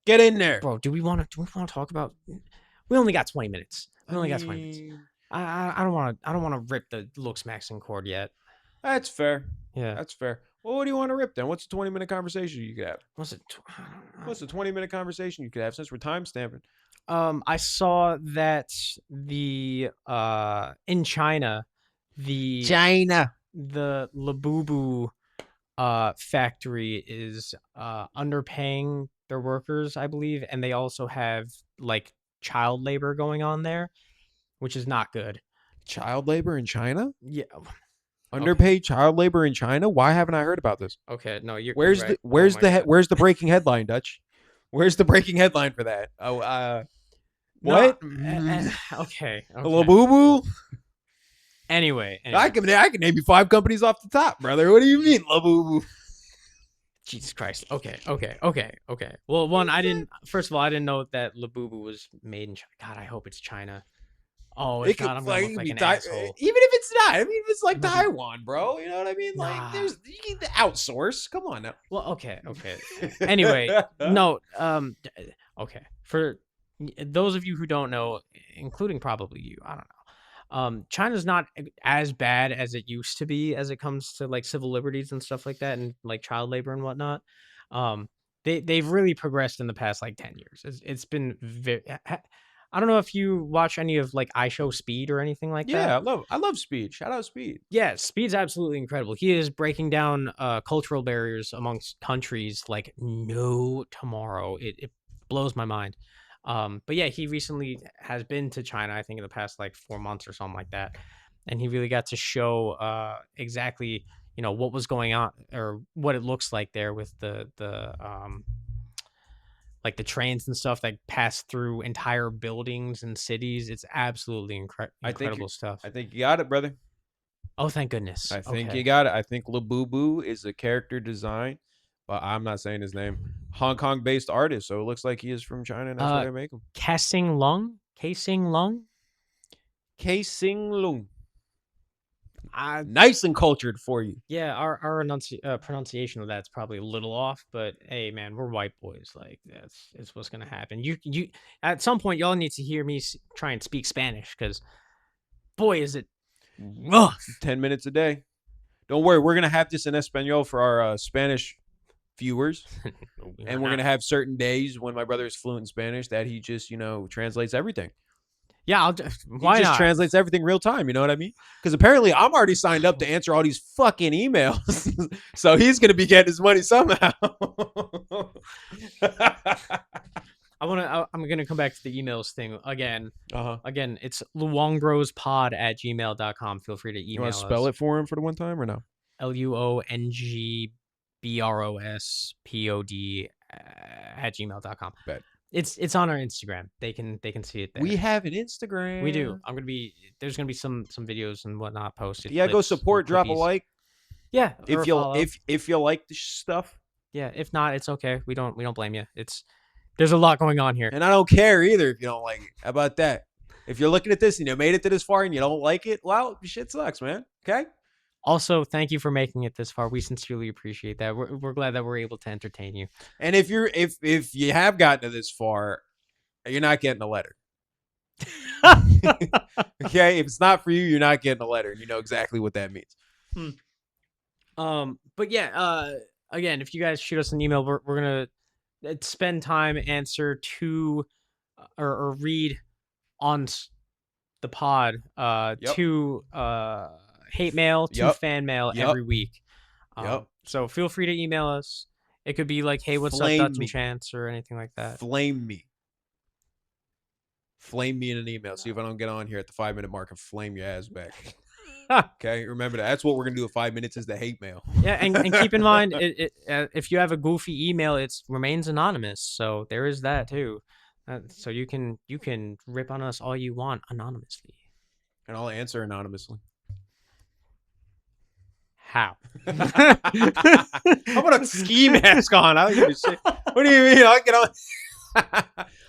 Get in there. Bro, do we wanna talk about we only got 20 minutes. We only got 20 minutes. mean, I don't wanna rip the looks maxing cord yet. That's fair. Yeah. That's fair. Well, what do you want to rip then? What's a 20-minute conversation you could have? Was it What's a 20-minute conversation you could have since we're time stamping? I saw that the in China, the Labubu factory is underpaying their workers, I believe, and they also have like child labor going on there, which is not good. Child labor in China? Yeah. Underpaid child labor in China? Why haven't I heard about this? Okay. No, you're Where's right. the where's Oh the my God. where's the breaking headline, Dutch? Where's the breaking headline for that? Oh, No, what? okay. Labubu? Anyway, I can name you 5 companies off the top, brother. What do you mean, Labubu? Jesus Christ. Okay. Well, first of all, I didn't know that Labubu was made in China. God, I hope it's China. Oh, if not, I'm gonna look like an asshole. Even if it's not, I mean, if it's like Maybe- Taiwan, bro. You know what I mean? Nah. Like, you can outsource. Come on now. Well, okay. Anyway, no, okay. For those of you who don't know, including probably you, I don't know. China's not as bad as it used to be as it comes to like civil liberties and stuff like that, and like child labor and whatnot. They've really progressed in the past like 10 years. It's been very. I don't know if you watch any of like iShowSpeed or anything like that. Yeah, I love Speed. Shout out Speed. Yeah, Speed's absolutely incredible. He is breaking down cultural barriers amongst countries like no tomorrow. It blows my mind. But yeah, he recently has been to China, I think in the past like 4 months or something like that. And he really got to show exactly, what was going on or what it looks like there with the like the trains and stuff that pass through entire buildings and cities. It's absolutely incredible stuff. I think you got it, brother. Oh, thank goodness. I think Okay. you got it. I think Labubu is a character design, but I'm not saying his name. Hong Kong-based artist, so it looks like he is from China, and that's where they make him. Casing Lung? Casing Lung. Nice and cultured for you. Yeah, our pronunciation of that's probably a little off, but hey, man, we're white boys. Like it's what's gonna happen. You at some point y'all need to hear me try and speak Spanish, because boy is it rough. 10 minutes a day. Don't worry, we're gonna have this in Espanol for our Spanish viewers, and we're gonna have certain days when my brother is fluent in Spanish that he just translates everything. Yeah, why He just not? translates everything real time. You know what I mean? Because apparently I'm already signed up to answer all these fucking emails, so he's gonna be getting his money somehow. I'm gonna come back to the emails thing again. Uh-huh. Again, it's luongbrospod@gmail.com. Feel free to email You want us. to spell it for him for the one time or no? LUONGBROSPOD@gmail.com. Bet. It's on our Instagram. They can see it there. We have an Instagram. We do. There's gonna be some videos and whatnot posted. Yeah, go clips, support. little Drop a clippies. like Yeah, or if you follow. if you like the stuff. Yeah, if not, it's okay. We don't blame you. There's a lot going on here. And I don't care either if you don't like it. How about that? If you're looking at this and you made it to this far and you don't like it, well, shit sucks, man. Okay? Also, thank you for making it this far. We sincerely appreciate that. We're glad that we're able to entertain you. And if you have gotten to this far, you're not getting a letter. Okay? If it's not for you, you're not getting a letter. And you know exactly what that means. But yeah, again, if you guys shoot us an email, we're gonna spend time answer to or read on the pod to hate mail, to fan mail every week. So feel free to email us It could be like, "Hey, what's up, Flame Dutton me. Chance," or anything like that. Flame me. Flame me in an email. See if I don't get on here at the 5-minute mark and flame your ass back. Okay, remember that. That's what we're gonna do at 5 minutes is the hate mail. Yeah, and keep in mind, if you have a goofy email, it remains anonymous. So there is that too. So you can rip on us all you want anonymously. And I'll answer anonymously. How? How about a ski mask on? I don't give a shit. What do you mean? I'll get on.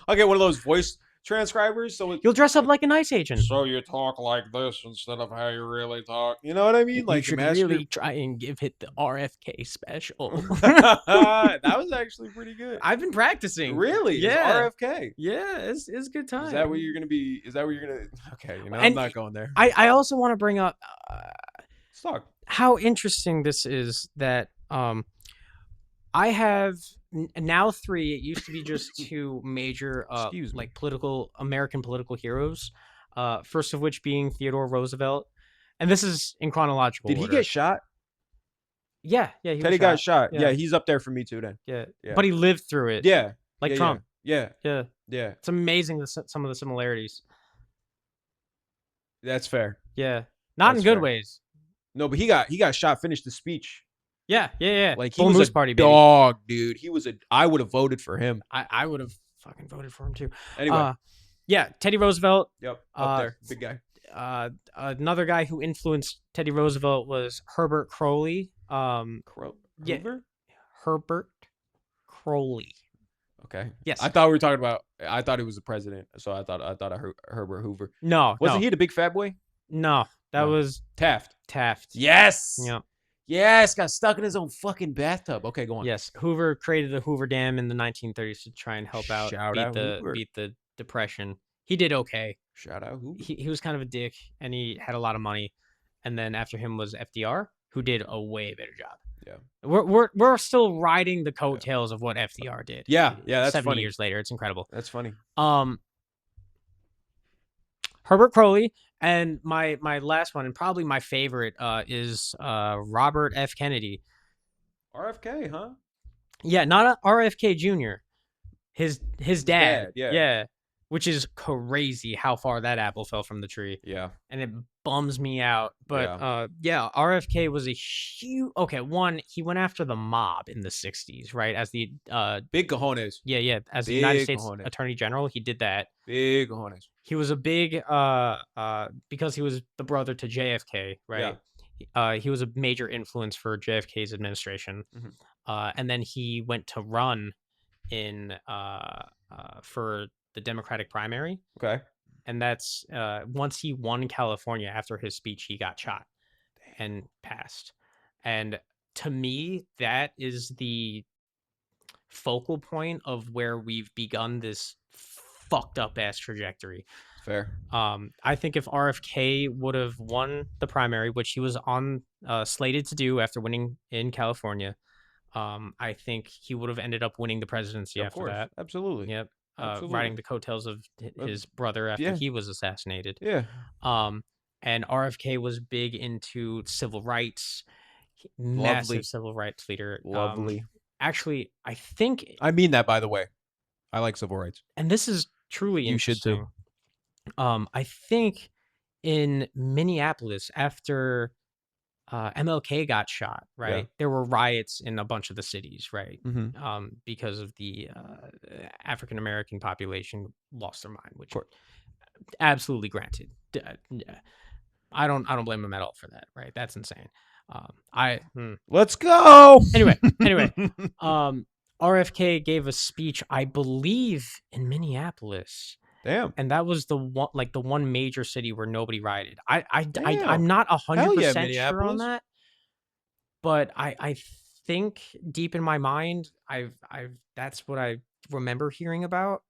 I'll get one of those voice transcribers. So You'll dress up like an ICE agent. so you talk like this instead of how you really talk. You know what I mean? You Like should master. really try and give it the RFK special. That was actually pretty good. I've been practicing. Really? Yeah. It's RFK. Yeah, it's a good time. Is that what you're gonna be? Is that what you're gonna? Okay, you know, I'm And not going there. I also want to bring up Let's talk. how interesting this is that I have now 3. It used to be just 2 major Excuse me. like American political heroes. First of which being Theodore Roosevelt, and this is in chronological Did he order. get shot? Yeah, he Teddy was got shot. Yeah. Yeah, he's up there for me too. Then. Yeah. Yeah. But he lived through it. Yeah. like yeah, Trump. Yeah. Yeah, Yeah. it's amazing some of the similarities. That's fair. Yeah, not That's in good fair. ways. No, but he got shot. Finished the speech. Yeah. Like he Full was Moose a Party, baby. dog, dude. He was a. I would have voted for him. I would have fucking voted for him too. Anyway. Yeah, Teddy Roosevelt. Yep. Up there, big guy. Another guy who influenced Teddy Roosevelt was Herbert Crowley. Yeah. Hoover? Herbert Crowley. Okay. Yes. I thought we were talking about. I thought he was the president, so I thought I heard Herbert Hoover. No, Wasn't he the big fat boy? No, that No. was Taft. Yes. Yeah. Yes. Got stuck in his own fucking bathtub. Okay, go on. Yes. Hoover created the Hoover Dam in the 1930s to try and help out Shout out Hoover. beat the depression. He did okay. Shout out Hoover. He was kind of a dick, and he had a lot of money. And then after him was FDR, who did a way better job. Yeah. We're still riding the coattails of what FDR did. Yeah, that's 70 funny. years later. It's incredible. That's funny. Herbert Crowley, and my last one, and probably my favorite, is Robert F. Kennedy. RFK, huh? Yeah, not RFK Jr. His dad. Yeah. Which is crazy how far that apple fell from the tree. Yeah. And it bums me out. But yeah, RFK was a huge. Okay, one, he went after the mob in the 60s, right? As the Big cojones. Yeah, as the United Big States cojones. Attorney General, he did that. Big cojones. He was a big because he was the brother to JFK, right? He was a major influence for JFK's administration. And then he went to run in for the Democratic primary. Okay. And that's once he won California after his speech, he got shot and passed. And to me, that is the focal point of where we've begun this fucked up ass trajectory. Fair. I think if RFK would have won the primary, which he was on slated to do after winning in California, I think he would have ended up winning the presidency Of after course. that. Absolutely. Yep. Absolutely. Riding the coattails of his brother after he was assassinated. Yeah. And RFK was big into civil rights, Lovely. massive civil rights leader. Lovely. Actually, I think, I mean that, by the way. I like civil rights. and this is truly You should interesting. too. I think in Minneapolis after MLK got shot, right? Yeah. There were riots in a bunch of the cities, right? Mm-hmm. Because of the African American population lost their mind, which Sure. absolutely granted. I don't blame them at all for that, right? That's insane. Let's go. Anyway, RFK gave a speech, I believe, in Minneapolis. Damn. And that was the one major city where nobody rioted. I'm Damn. not 100% sure on Minneapolis. that, but I think deep in my mind, that's what I remember hearing about.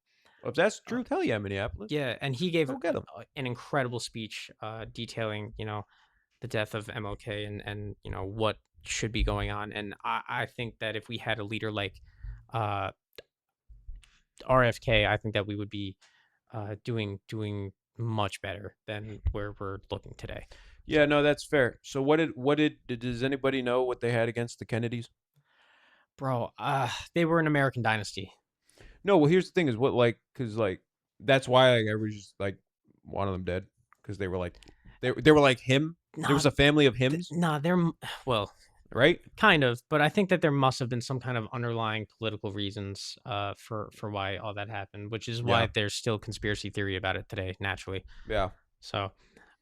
If that's the truth, hell yeah, Minneapolis. Yeah, and he gave Go get 'em. an incredible speech detailing, the death of MLK and what should be going on. And I think that if we had a leader like RFK, I think that we would be doing much better than where we're looking today. Yeah, no, that's fair. So what did does anybody know what they had against the Kennedys? Bro, they were an American dynasty. No, well, here's the thing: is what like because like that's why like, everybody's just like one of them dead because they were like they were like him. There was Nah, a family of hymns, nah, well, right? kind of, but I think that there must have been some kind of underlying political reasons for why all that happened, which is Yeah, why there's still conspiracy theory about it today, naturally. yeah. So,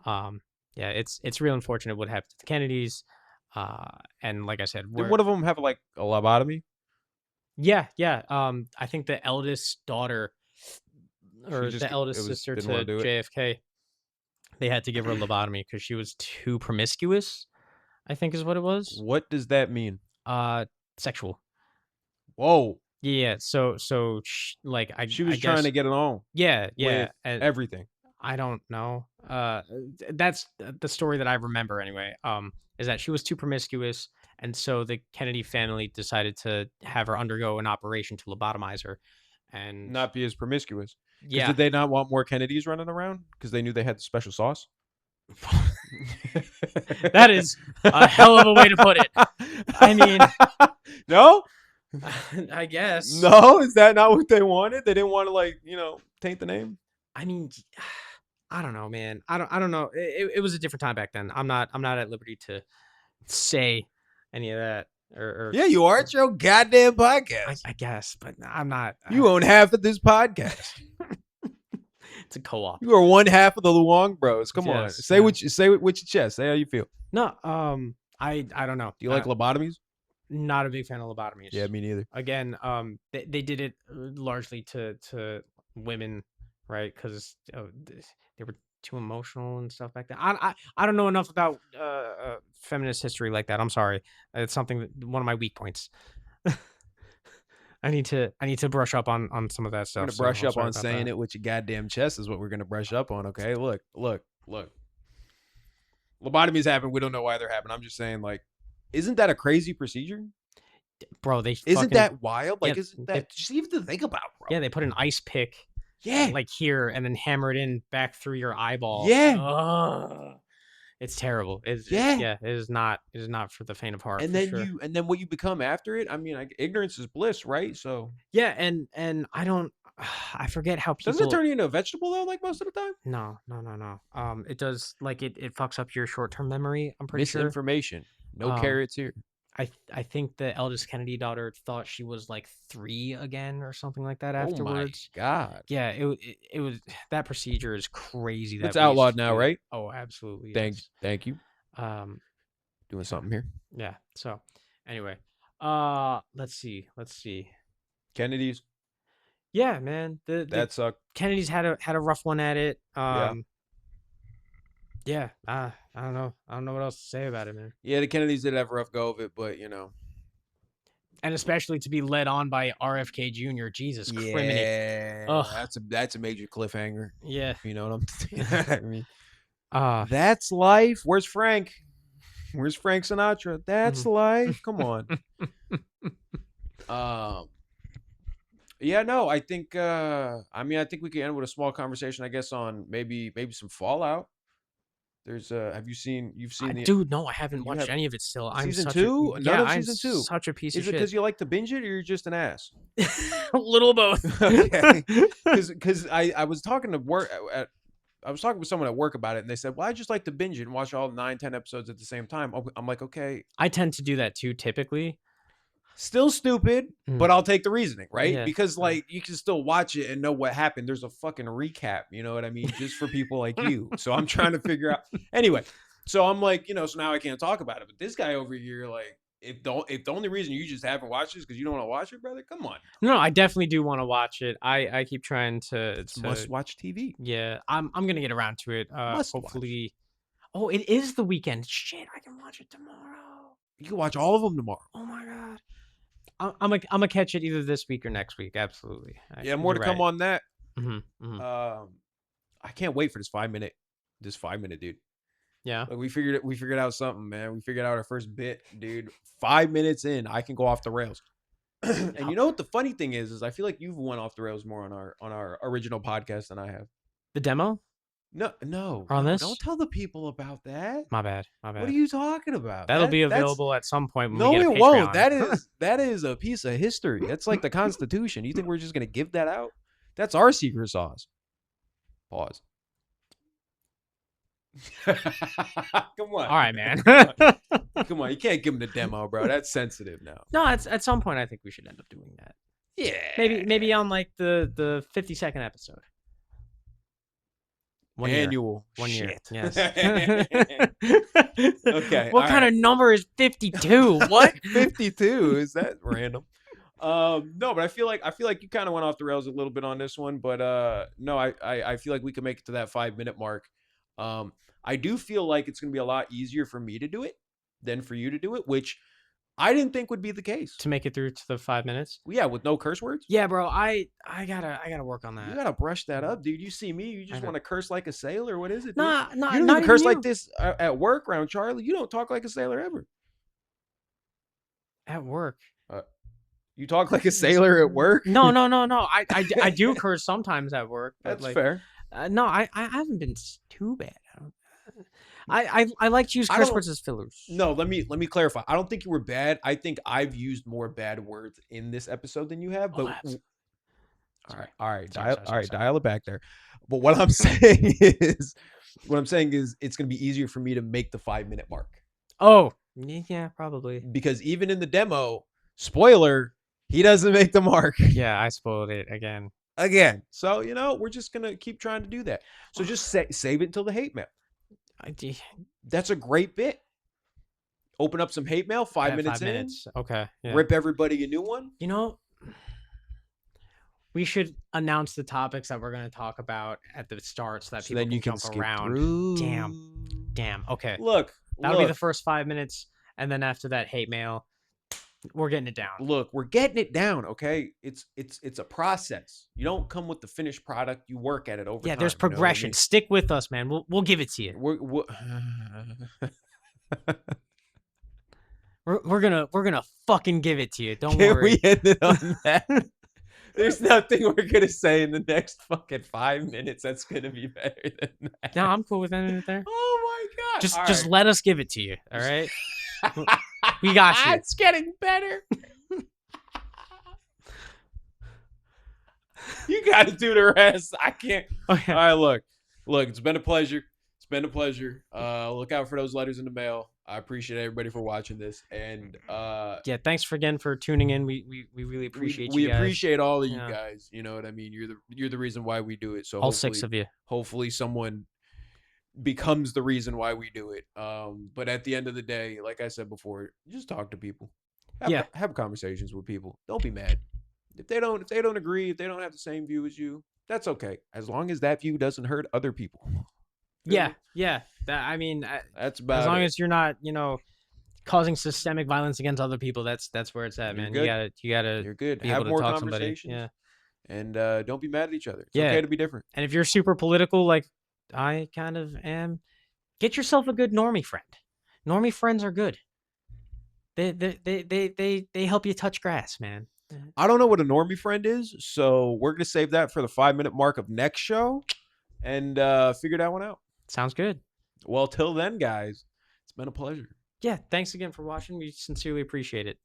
um, yeah, it's real unfortunate what happened to the Kennedys. And like I said, Did one of them have like a lobotomy? yeah. I think the eldest daughter She or just the eldest it was sister didn't want to to do it. JFK, they had to give her a lobotomy because she was too promiscuous, I think is what it was. What does that mean? Uh, Sexual. Whoa, Yeah. So like she I was trying guess to get along yeah. with And everything. I don't know. That's the story that I remember anyway. Is that she was too promiscuous, and so the Kennedy family decided to have her undergo an operation to lobotomize her, and Not be as promiscuous. Because yeah, did they not want more Kennedys running around? Because they knew they had the special sauce. that is a hell of a way to put it. I mean, no, I guess. no, is that not what they wanted? They didn't want to like taint the name. I mean, I don't know, man. I don't know. It was a different time back then. I'm not at liberty to say any of that or Yeah, you are. It's your goddamn I, podcast. I guess, but I'm not. You own half of this podcast. It's a co-op. You are one half of the Luongbros. Come on, Yes, say yeah. what you say with your chest. Say how you feel. No, I don't know. Do you like lobotomies? Not a big fan of lobotomies. Yeah, me neither. Again, they did it largely to women, right? Because they were too emotional and stuff like that. I don't know enough about feminist history like that. I'm sorry. It's something one of my weak points. I need to brush up on some of that We're stuff. gonna So brush I'm up sorry on about saying that. it with your goddamn chest is what we're gonna brush up on. Okay, look. Lobotomies happen. We don't know why they're happening. I'm just saying, like, isn't that a crazy procedure? Bro, they Isn't fucking that wild? yeah, Like, isn't they, that just even to think about, bro? yeah, they put an ice pick Yeah, like here and then hammer it in back through your eyeball. yeah, Ugh. It's terrible. yeah. Yeah, it is not for the faint of heart And for then sure. and then what you become after it. I mean, like, ignorance is bliss, right? So Yeah, and I don't I forget how doesn't it people turn you into a vegetable though? Like most of the time, no. It does like it fucks up your short-term memory, I'm pretty sure. misinformation. No Um carrots here. I think the eldest Kennedy daughter thought she was like 3 again or something like that Oh my afterwards. god, Yeah, it was that procedure is crazy that it's we used outlawed to now, do. right? Oh, absolutely. Thank you. Um Doing something here. yeah. So anyway, let's see. Kennedys. Yeah, man. The That sucked. Kennedys had a rough one at it. Yeah. Yeah. I don't know. I don't know what else to say about it, man. Yeah, the Kennedys did have a rough go of it, but And especially to be led on by RFK Jr. Jesus criminy. yeah, Ugh. that's a major cliffhanger. Yeah. You know what I'm saying? I mean, Uh that's life. Where's Frank? Where's Frank Sinatra? That's mhm. life. Come on. Um. Yeah, no, I think. I mean, I think we can end with a small conversation, I guess, on maybe some Fallout. There's. Have you seen? You've seen the. Dude, no, I haven't You watched have any of it still. I'm season such a two? None yeah, of I'm season two. such a piece Is of it because shit. you like to binge it, or you're just an ass? A little both. Okay. Because I was talking to work I was talking with someone at work about it, and they said, "Well, I just like to binge it and watch all 9, 10 episodes at the same time." I'm like, okay, I tend to do that too, typically. still stupid, Mm, but I'll take the reasoning, right? yeah. Because like you can still watch it and know what happened. There's a fucking recap, you know what I mean? Just for people like you. So I'm trying to figure out. Anyway, so I'm like, so now I can't talk about it. But this guy over here, like, if the only reason you just haven't watched it is because you don't want to watch it, brother, come on, No, I definitely do want to watch it. I keep trying to it's must watch TV. yeah, I'm gonna get around to it. Must watch. Hopefully. Oh, it is the weekend. Shit, I can watch it tomorrow. You can watch all of them tomorrow. Oh my god. I'm gonna catch it either this week or next week. Absolutely. Yeah, more to You're come right. on that. Mm-hmm. I can't wait for this 5 minute, dude. Yeah. Like we figured out something, man. We figured out our first bit, dude. 5 minutes in, I can go off the rails. And you know what the funny thing is I feel like you've went off the rails more on our original podcast than I have. The demo? No. On this? Don't tell the people about that. My bad. My bad. What are you talking about? That'll be That's available at some point when no, we get a it won't. Patreon. That is a piece of history. That's like the Constitution. You think we're just gonna give that out? That's our secret sauce. Pause. Come on. All right, man. Come on. You can't give them the demo, bro. That's sensitive now. No, at some point I think we should end up doing that. Yeah. Maybe on like the 52nd episode. 1 year. Annual. 1 year. Shit. Yes. Okay. What kind of number is 52? What? 52? Is that random? No, but I feel like you kind of went off the rails a little bit on this one, but no, I feel like we can make it to that 5-minute mark. I do feel like it's gonna be a lot easier for me to do it than for you to do it, which I didn't think would be the case. To make it through to the 5 minutes? Yeah, with no curse words. Yeah, bro. I gotta work on You that. gotta brush that up, dude. You see me, you just know. want to curse like a sailor. What is it? Dude? Nah, You don't not even curse you. like this at work around Charlie. You don't talk like a sailor ever. At work. You talk like a sailor at work. No. I do curse sometimes at work. But That's like, fair. No, I haven't been too bad. I like to use I curse don't- words as fillers. No, let me clarify. I don't think you were bad. I think I've used more bad words in this episode than you have. But all right, Sorry. dial it back there. But what I'm saying is, it's gonna be easier for me to make the 5-minute mark Oh, yeah, probably. because even in the demo, spoiler, he doesn't make the mark Yeah, I spoiled it again. again. So we're just gonna keep trying to do that. So just save it until the hate mail. That's a great bit. Open up some hate mail. 5 minutes in. Okay. Yeah. Rip everybody a new one. We should announce the topics that we're going to talk about at the start so that people then you can can jump skip around. through. Damn. Okay. Look, That'll be the first 5 minutes, and then after that, hate mail. We're getting it down. Look, we're getting it down, okay? It's a process. You don't come with the finished product. You work at it over time. Yeah, there's you know what I progression. mean? Stick with us, man. We'll give it to you. We're gonna fucking give it to you. Don't Can worry. we end it on that? There's nothing we're gonna say in the next fucking 5 minutes that's gonna be better than that. No, I'm cool with ending it there. Oh my god! Just let us give it to you. All right. We got you. It's getting better. You got to do the rest. I can't. Okay. All right, look. It's been a pleasure. Look out for those letters in the mail. I appreciate everybody for watching this, and Yeah, thanks again for tuning in. We really appreciate we you guys. appreciate all of you Yeah. guys. You know what I mean? You're the reason why we do it. So All 6 of you. hopefully someone becomes the reason why we do it. But at the end of the day, like I said before, just talk to people. Have conversations with people. Don't be mad. If they don't agree, if they don't have the same view as you, that's okay. As long as that view doesn't hurt other people. Yeah. That's about as long it. as you're not, causing systemic violence against other people, that's where it's at, You're man. good. You gotta You're good. be Have able to more talk to somebody. conversations. Yeah. And don't be mad at each other. It's Yeah. okay to be different. And if you're super political, like I kind of am, get yourself a good normie friend. Normie friends are good. They help you touch grass, man. I don't know what a normie friend is, so we're gonna save that for the 5-minute mark of next show and figure that one out. Sounds good. Well, till then, guys, it's been a pleasure. Yeah, thanks again for watching. We sincerely appreciate it.